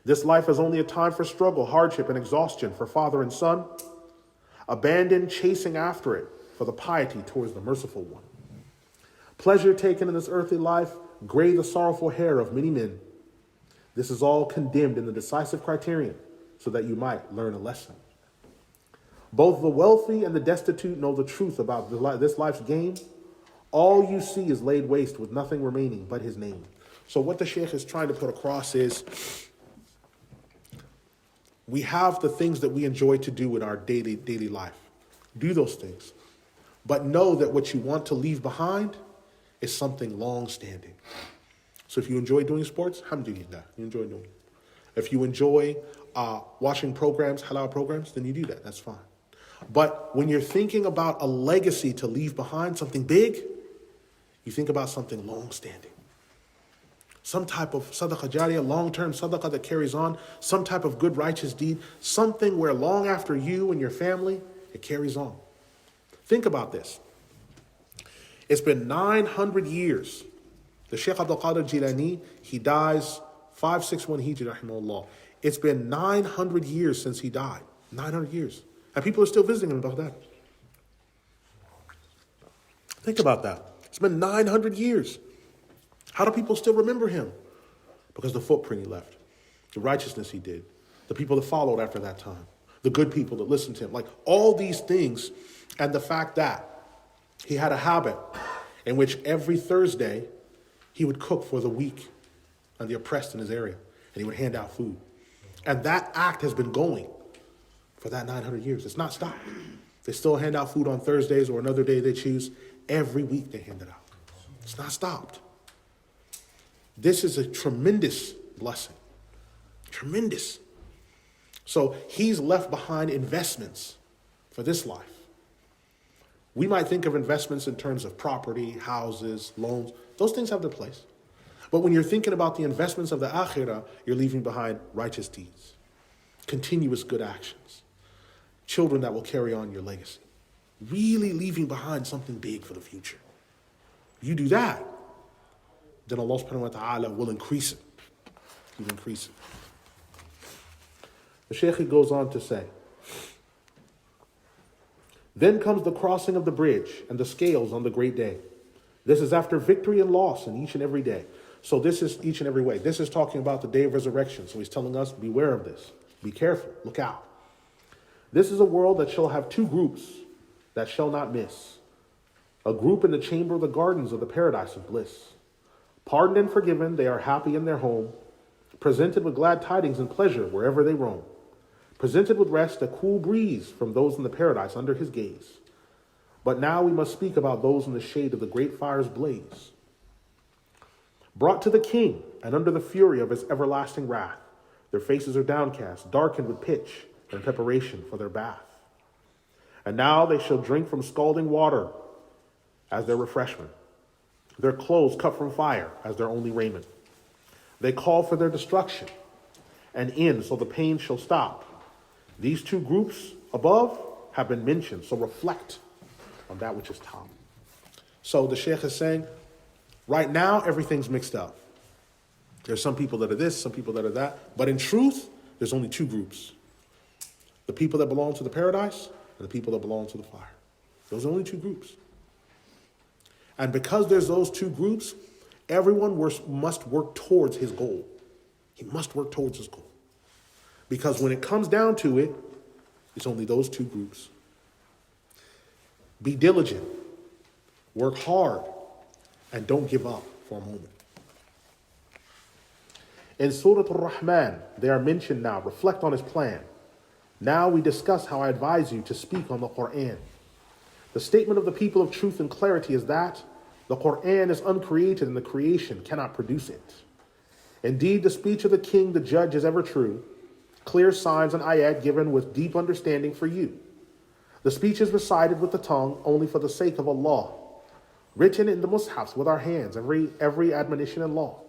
Speaker 1: This life is only a time for struggle, hardship, and exhaustion for father and son. Abandon chasing after it for the piety towards the merciful one. Pleasure taken in this earthly life, gray the sorrowful hair of many men. This is all condemned in the decisive criterion so that you might learn a lesson. Both the wealthy and the destitute know the truth about this life's game. All you see is laid waste with nothing remaining but his name. So what the Sheikh is trying to put across is we have the things that we enjoy to do in our daily life. Do those things. But know that what you want to leave behind is something long-standing. So if you enjoy doing sports, alhamdulillah, you enjoy doing it. If you enjoy watching programs, halal programs, then you do that. That's fine. But when you're thinking about a legacy to leave behind, something big, you think about something long-standing. Some type of sadaqah jariyah, long-term sadaqah that carries on, some type of good righteous deed, something where long after you and your family, it carries on. Think about this. It's been 900 years. The Shaykh Abdul Qadir Jilani, he dies 561 Hijri, rahimahullah. It's been 900 years since he died. 900 years. And people are still visiting him in Baghdad. Think about that. It's been 900 years. How do people still remember him? Because the footprint he left, the righteousness he did, the people that followed after that time, the good people that listened to him, like all these things, and the fact that he had a habit in which every Thursday he would cook for the weak and the oppressed in his area, and he would hand out food. And that act has been going for that 900 years. It's not stopped. They still hand out food on Thursdays or another day they choose. Every week they hand it out. It's not stopped. This is a tremendous blessing. Tremendous. So he's left behind investments for this life. We might think of investments in terms of property, houses, loans. Those things have their place. But when you're thinking about the investments of the akhirah, you're leaving behind righteous deeds, continuous good actions, children that will carry on your legacy. Really leaving behind something big for the future. You do that, then Allah subhanahu wa ta'ala will increase it. He'll increase it. The Shaykh goes on to say, then comes the crossing of the bridge and the scales on the great day. This is after victory and loss in each and every day. So this is each and every way. This is talking about the day of resurrection. So he's telling us, beware of this. Be careful. Look out. This is a world that shall have two groups that shall not miss. A group in the chamber of the gardens of the paradise of bliss. Pardoned and forgiven, they are happy in their home. Presented with glad tidings and pleasure wherever they roam. Presented with rest, a cool breeze from those in the paradise under his gaze. But now we must speak about those in the shade of the great fire's blaze. Brought to the king and under the fury of his everlasting wrath, their faces are downcast, darkened with pitch in preparation for their bath. And now they shall drink from scalding water as their refreshment, their clothes cut from fire as their only raiment. They call for their destruction and end so the pain shall stop. These two groups above have been mentioned, so reflect on that which is top. So the Sheikh is saying, right now everything's mixed up. There's some people that are this, some people that are that, but in truth, there's only two groups. The people that belong to the paradise and the people that belong to the fire. Those are only two groups. And because there's those two groups, everyone must work towards his goal. He must work towards his goal. Because when it comes down to it, it's only those two groups. Be diligent, work hard, and don't give up for a moment. In Surah Al-Rahman, they are mentioned now. Reflect on his plan. Now we discuss how I advise you to speak on the Qur'an. The statement of the people of truth and clarity is that the Qur'an is uncreated and the creation cannot produce it. Indeed, the speech of the king, the judge, is ever true. Clear signs and ayat given with deep understanding for you. The speech is recited with the tongue only for the sake of Allah. Written in the mushafs with our hands, every admonition and law.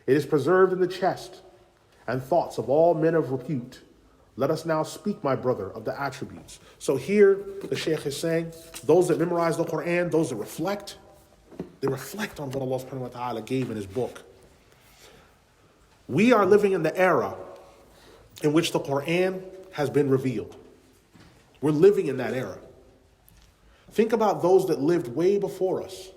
Speaker 1: It is preserved in the chest and thoughts of all men of repute. Let us now speak, my brother, of the attributes. So here the Shaykh is saying, those that memorize the Qur'an, those that reflect, they reflect on what Allah subhanahu wa ta'ala gave in his book. We are living in the era in which the Qur'an has been revealed. We're living in that era. Think about those that lived way before us.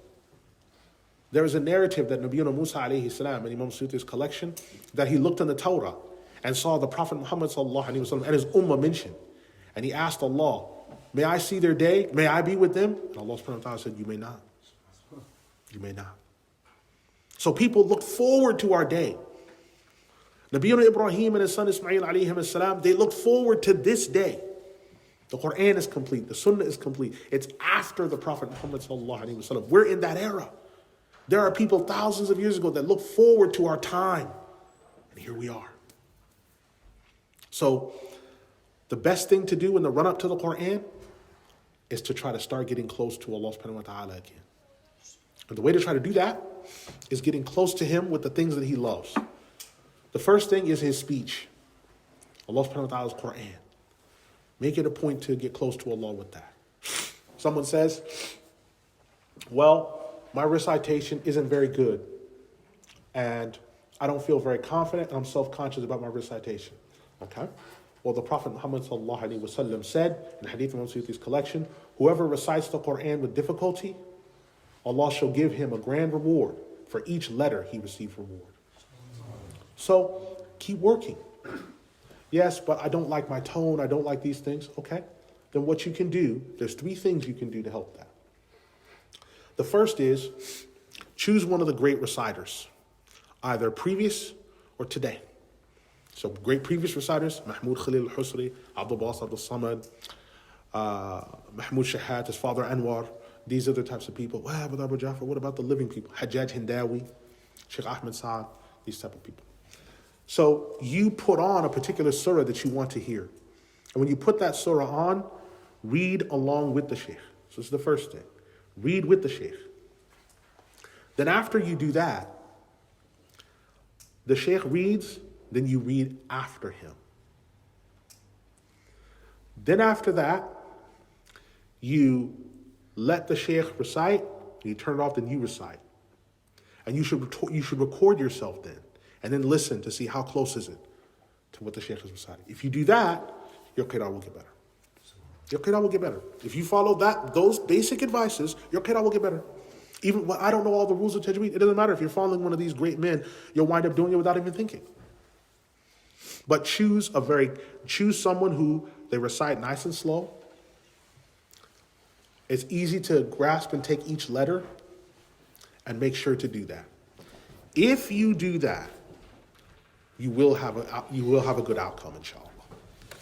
Speaker 1: There is a narrative that Nabiyyuna Musa alayhi salam in Imam Suyuti's collection, that he looked in the Torah and saw the Prophet Muhammad sallallahu alaihi wasallam and his ummah mentioned. And he asked Allah, may I see their day? May I be with them? And Allah subhanahu wa ta'ala said, you may not. You may not. So people looked forward to our day. Nabiyyuna Ibrahim and his son Ismail alayhi salam, they looked forward to this day. The Quran is complete. The Sunnah is complete. It's after the Prophet Muhammad sallallahu alaihi wasallam. We're in that era. There are people thousands of years ago that look forward to our time. And here we are. So the best thing to do in the run up to the Quran is to try to start getting close to Allah subhanahu wa ta'ala again. And the way to try to do that is getting close to Him with the things that He loves. The first thing is His speech. Allah subhanahu wa ta'ala's Quran. Make it a point to get close to Allah with that. Someone says, well, my recitation isn't very good, and I don't feel very confident, and I'm self-conscious about my recitation. Okay? Well, the Prophet Muhammad sallallahu alaihi wasallam said in Hadith Imam Suyuti's collection, whoever recites the Quran with difficulty, Allah shall give him a grand reward for each letter he received reward. So keep working. Yes, but I don't like my tone, I don't like these things. Okay, then what you can do, there's 3 things you can do to help that. The first is choose one of the great reciters, either previous or today. So great previous reciters, Mahmud Khalil al-Husri, Abdul Samad, Mahmud Shahat, his father Anwar. These are the types of people. Wow, but Abu Jafar, what about the living people? Hajjaj Hindawi, Sheikh Ahmed Saad, these type of people. So you put on a particular surah that you want to hear. And when you put that surah on, read along with the Sheikh. So this is the first thing. Read with the Sheikh. Then after you do that, the Sheikh reads, then you read after him. Then after that, you let the Sheikh recite, you turn it off, then you recite. And you should record yourself then, and then listen to see how close is it to what the Sheikh is reciting. If you do that, your qira'ah will get better. Your qira'ah will get better. If you follow those basic advices, your qira'ah will get better. Even I don't know all the rules of tajweed. It doesn't matter. If you're following one of these great men, you'll wind up doing it without even thinking. But choose someone who they recite nice and slow. It's easy to grasp and take each letter, and make sure to do that. If you do that, you will have a good outcome, inshallah.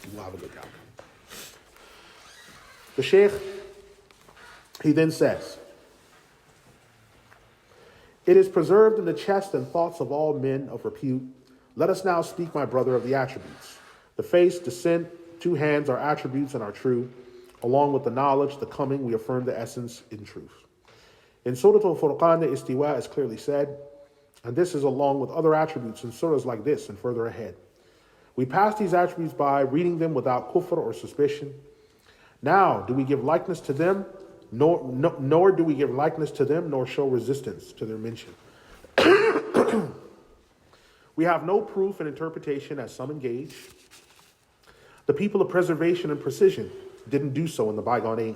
Speaker 1: You will have a good outcome. The Shaykh, he then says, it is preserved in the chest and thoughts of all men of repute. Let us now speak, my brother, of the attributes. The face, descent, 2 hands are attributes and are true. Along with the knowledge, the coming, we affirm the essence in truth. In Surah Al-Furqan, the istiwa is clearly said, and this is along with other attributes in surahs like this and further ahead. We pass these attributes by reading them without kufr or suspicion. Now, do we give likeness to them? Nor do we give likeness to them, nor show resistance to their mention. We have no proof and interpretation as some engage. The people of preservation and precision didn't do so in the bygone age.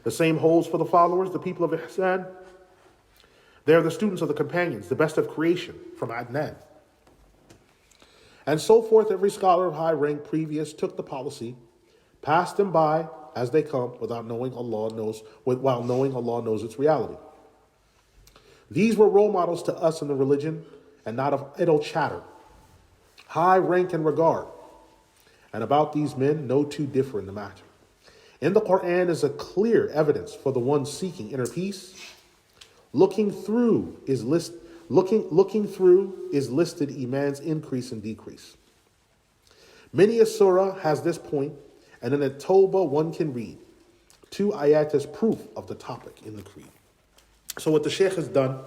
Speaker 1: The same holds for the followers, the people of Ihsan. They are the students of the companions, the best of creation, from Adnan. And so forth, every scholar of high rank previous took the policy, passed them by as they come, while knowing Allah knows its reality. These were role models to us in the religion, and not of idle chatter, high rank and regard. And about these men, no two differ in the matter. In the Quran is a clear evidence for the one seeking inner peace. Looking through is listed Iman's increase and decrease. Many a surah has this point, and in a Tawbah one can read 2 ayat as proof of the topic in the creed. So what the Shaykh has done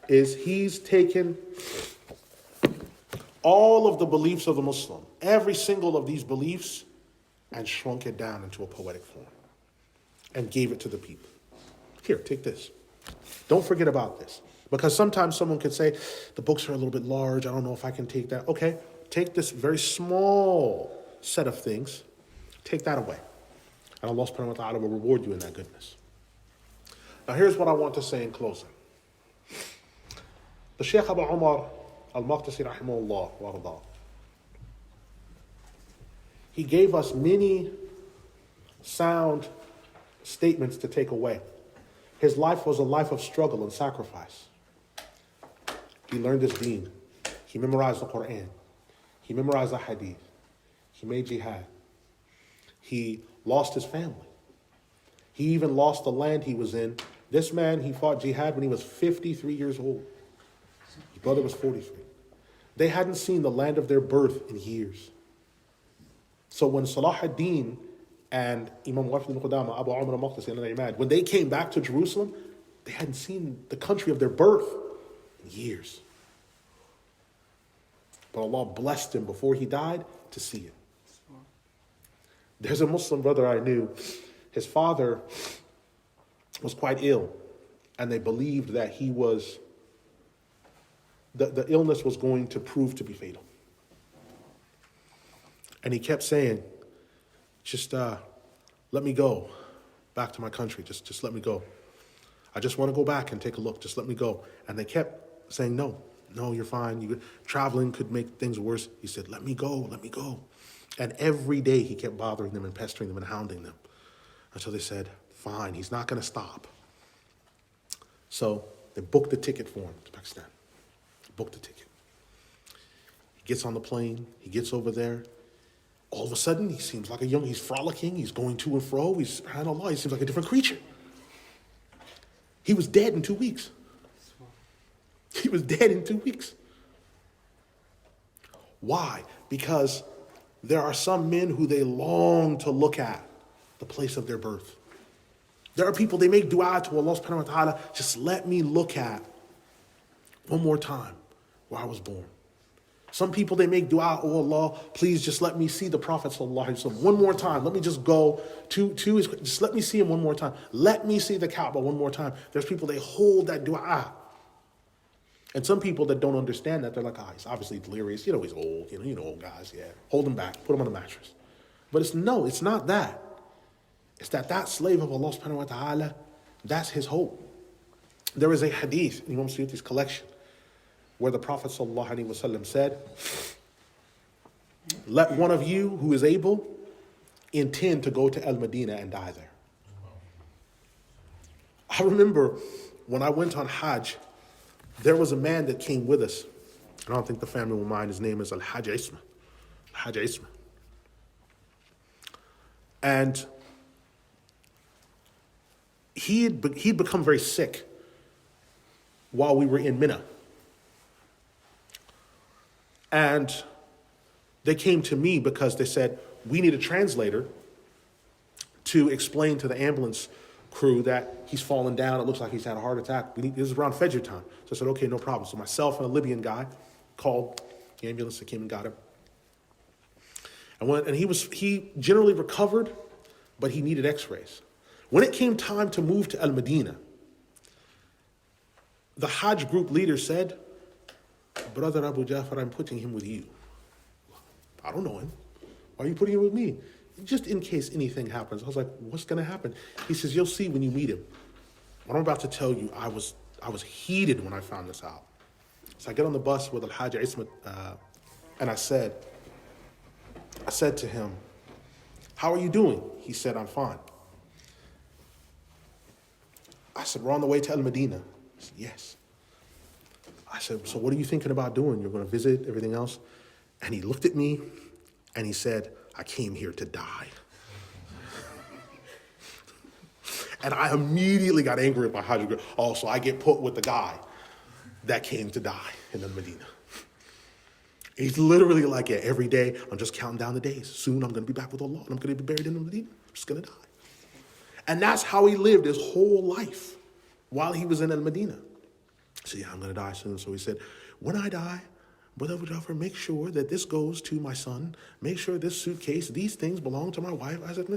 Speaker 1: is he's taken all of the beliefs of the Muslim, every single of these beliefs, and shrunk it down into a poetic form and gave it to the people. Here, take this. Don't forget about this. Because sometimes someone could say, the books are a little bit large, I don't know if I can take that. Okay, take this very small set of things, take that away. And Allah subhanahu wa ta'ala will reward you in that goodness. Now here's what I want to say in closing. The Shaykh Abu Umar Al-Maqdisi rahimahullah wa ardah, he gave us many sound statements to take away. His life was a life of struggle and sacrifice. He learned his deen. He memorized the Qur'an. He memorized the hadith. He made jihad. He lost his family. He even lost the land he was in. This man, he fought jihad when he was 53 years old. His brother was 43. They hadn't seen the land of their birth in years. So when Salah ad-Din and Imam Wafd ibn Qudama, Abu Umar al-Maqdisi and al-Imad, when they came back to Jerusalem, they hadn't seen the country of their birth in years. But Allah blessed him before he died to see it. There's a Muslim brother I knew. His father was quite ill, and they believed that he was, the illness was going to prove to be fatal. And he kept saying, just let me go back to my country. Just let me go. I just want to go back and take a look. Just let me go. And they kept saying, no, you're fine. Traveling could make things worse. He said, let me go. And every day he kept bothering them and pestering them and hounding them. Until they said, fine, he's not going to stop. So they booked the ticket for him to Pakistan. Booked the ticket. He gets on the plane. He gets over there. All of a sudden, he seems like he's frolicking. He's going to and fro. SubhanAllah, he seems like a different creature. He was dead in 2 weeks. He was dead in 2 weeks. Why? Because there are some men who they long to look at the place of their birth. There are people, they make dua to Allah subhanahu wa ta'ala, just let me look at one more time where I was born. Some people, they make dua, oh Allah, please just let me see the Prophet sallallahu alaihi wasallam one more time. Let me just go to his, just let me see him one more time. Let me see the Kaaba one more time. There's people, they hold that dua. And some people that don't understand that, they're like, he's obviously delirious. He's old, old guys, yeah. Hold him back, put him on a mattress. But it's not that. It's that slave of Allah subhanahu wa ta'ala, that's his hope. There is a hadith in Imam Suyuti's collection where the Prophet sallallahu alaihi wasallam said, let one of you who is able intend to go to Al-Madinah and die there. I remember when I went on Hajj, there was a man that came with us. I don't think the family will mind. His name is Al-Hajj Isma. Hajj Isma. And he'd become very sick while we were in Mina. And they came to me because they said, we need a translator to explain to the ambulance crew that he's fallen down. It looks like he's had a heart attack. This is around Fajr time. So I said, okay, no problem. So myself and a Libyan guy called the ambulance that came and got him. And he generally recovered, but he needed x-rays. When it came time to move to Al-Madinah, the Hajj group leader said, Brother Abu Jafar, I'm putting him with you. I don't know him. Why are you putting him with me? Just in case anything happens. I was like, what's going to happen? He says, you'll see when you meet him. What I'm about to tell you, I was heated when I found this out. So I get on the bus with Al-Hajj Ismat, and I said to him, how are you doing? He said, I'm fine. I said, we're on the way to Al-Madinah. He said, yes. I said, so what are you thinking about doing? You're going to visit, everything else? And he looked at me and he said, I came here to die. And I immediately got angry at my Hajj. Oh, so I get put with the guy that came to die in the Medina. He's literally like, yeah, every day I'm just counting down the days. Soon I'm going to be back with Allah and I'm going to be buried in the Medina. I'm just going to die. And that's how he lived his whole life while he was in Al-Madinah. So yeah, I'm going to die soon. So he said, when I die, Brother Abu Jafar, make sure that this goes to my son. Make sure this suitcase, these things belong to my wife. I said,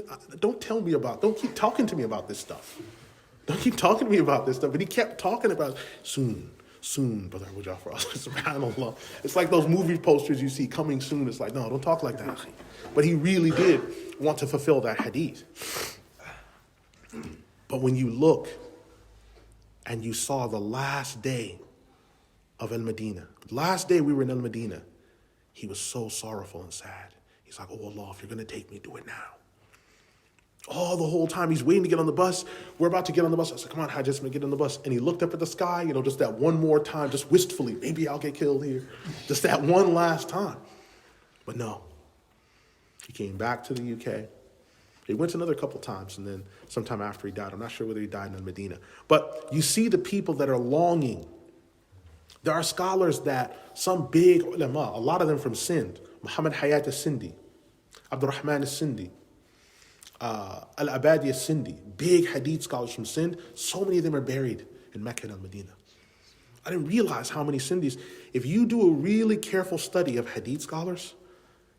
Speaker 1: don't keep talking to me about this stuff. Don't keep talking to me about this stuff. But he kept talking about soon, Brother Abu Ja'far. SubhanAllah. It's like those movie posters you see, coming soon. It's like, no, don't talk like that. But he really did want to fulfill that hadith. But when you look and you saw the last day of Al-Madinah, last day we were in Al-Madinah, he was so sorrowful and sad. He's like, oh Allah, if you're going to take me, do it now. All the whole time he's waiting to get on the bus. We're about to get on the bus. I said, come on, Hajj, let's get on the bus. And he looked up at the sky, just that one more time, just wistfully. Maybe I'll get killed here. Just that one last time. But no. He came back to the UK. He went another couple times, and then sometime after he died. I'm not sure whether he died in Medina. But you see the people that are longing. There are scholars that, some big ulama, a lot of them from Sindh, Muhammad Hayat al-Sindi, Abdul Rahman al-Sindi, Al-Abadi al-Sindi, big hadith scholars from Sindh, so many of them are buried in Mecca and Medina. I didn't realize how many Sindhis. If you do a really careful study of hadith scholars,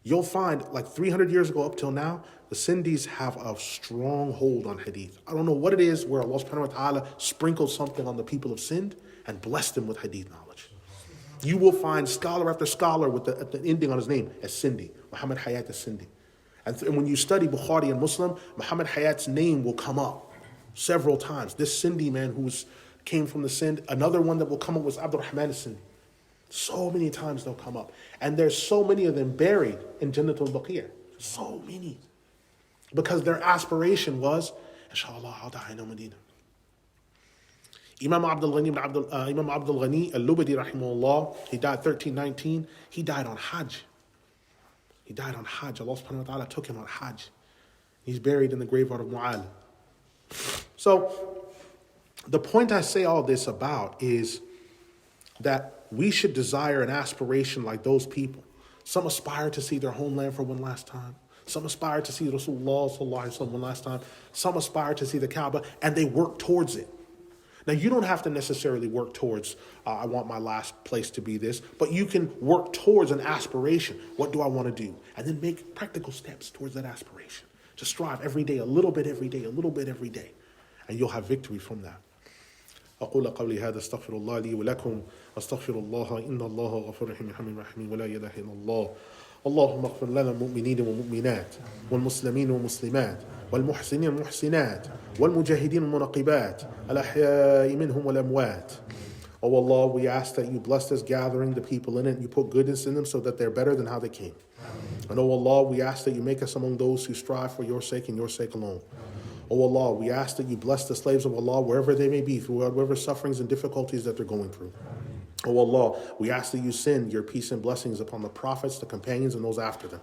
Speaker 1: you'll find, like 300 years ago up till now, the Sindhis have a strong hold on hadith. I don't know what it is where Allah subhanahu wa ta'ala sprinkled something on the people of Sindh and blessed them with hadith knowledge. You will find scholar after scholar with the ending on his name as Sindhi, Muhammad Hayat as-Sindi. And when you study Bukhari and Muslim, Muhammad Hayat's name will come up several times. This Sindhi man who came from the Sindh, another one that will come up was Abdul Rahman al-Sindi. So many times they'll come up. And there's so many of them buried in Jannatul Baqiyah. So many. Because their aspiration was, inshallah, I'll die in Al-Madinah. Imam Abdul Ghani al-Lubadi, rahimahullah, he died 1319. He died on Hajj. He died on Hajj. Allah subhanahu wa ta'ala took him on Hajj. He's buried in the graveyard of Mu'al. So, the point I say all this about is that we should desire an aspiration like those people. Some aspire to see their homeland for one last time. Some aspire to see Rasulullah sallallahu alaihi wasallam one last time. Some aspire to see the Kaaba, and they work towards it. Now, you don't have to necessarily work towards, I want my last place to be this, but you can work towards an aspiration. What do I want to do? And then make practical steps towards that aspiration. Just strive every day, a little bit every day, a little bit every day. And you'll have victory from that. أقول قولي هذا استغفر الله لي ولكم أستغفر الله إن الله غفور رحيم ولا إله إلا الله اللهم اغفر لنا المؤمنين والمؤمنات والمسلمين والمسلمات والمحسنين والمحسنات والمجاهدين والمنقبات الأحياء منهم والأموات. Oh Allah, we ask that you bless this gathering, the people in it, and you put goodness in them so that they're better than how they came. And oh Allah, we ask that you make us among those who strive for your sake and your sake alone. Oh Allah, we ask that you bless the slaves of Allah wherever they may be, through whatever sufferings and difficulties that they're going through. Oh Allah, we ask that you send your peace and blessings upon the prophets, the companions, and those after them.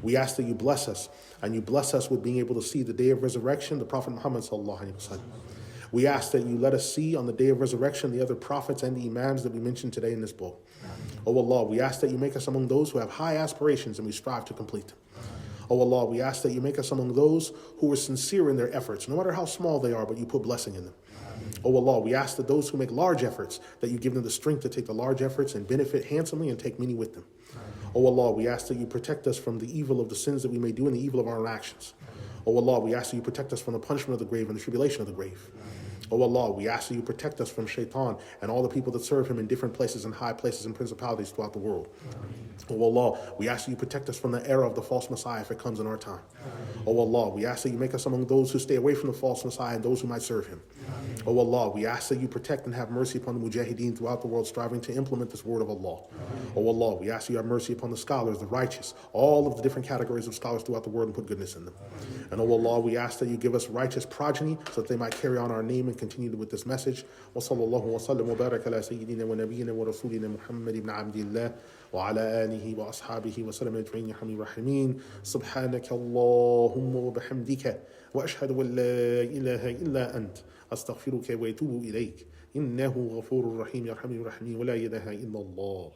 Speaker 1: We ask that you bless us, and you bless us with being able to see the day of resurrection, the Prophet Muhammad sallallahu alaihi wasallam. We ask that you let us see on the day of resurrection the other prophets and the imams that we mentioned today in this book. Oh Allah, we ask that you make us among those who have high aspirations and we strive to complete them. Oh Allah, we ask that you make us among those who are sincere in their efforts, no matter how small they are, but you put blessing in them. Oh Allah, we ask that those who make large efforts, that you give them the strength to take the large efforts and benefit handsomely and take many with them. Oh Allah, we ask that you protect us from the evil of the sins that we may do and the evil of our own actions. Oh Allah, we ask that you protect us from the punishment of the grave and the tribulation of the grave. Oh Allah, we ask that you protect us from shaitan and all the people that serve him in different places and high places and principalities throughout the world. Oh Allah, we ask that you protect us from the error of the false Messiah if it comes in our time. Oh Allah, we ask that you make us among those who stay away from the false Messiah and those who might serve him. Oh Allah, we ask that you protect and have mercy upon the mujahideen throughout the world striving to implement this word of Allah. Oh Allah, we ask you have mercy upon the scholars, the righteous, all of the different categories of scholars throughout the world and put goodness in them. And oh Allah, we ask that you give us righteous progeny so that they might carry on our name and continue with this message. Wa sallallahu wa sallam wa baraka ala sayyidina wa nabiyyina wa rasulina Muhammad ibn Abdillah wa ala alihi wa ashabihi wa sallam ajma'in ya hamid rahimin. Subhanaka Allahumma wa bihamdika wa ashhadu an la ilaha illa ant astaghfiruka wa atubu ilayk. إنه غفور رحيم يرحمني ورحمني ولا إله إلا الله.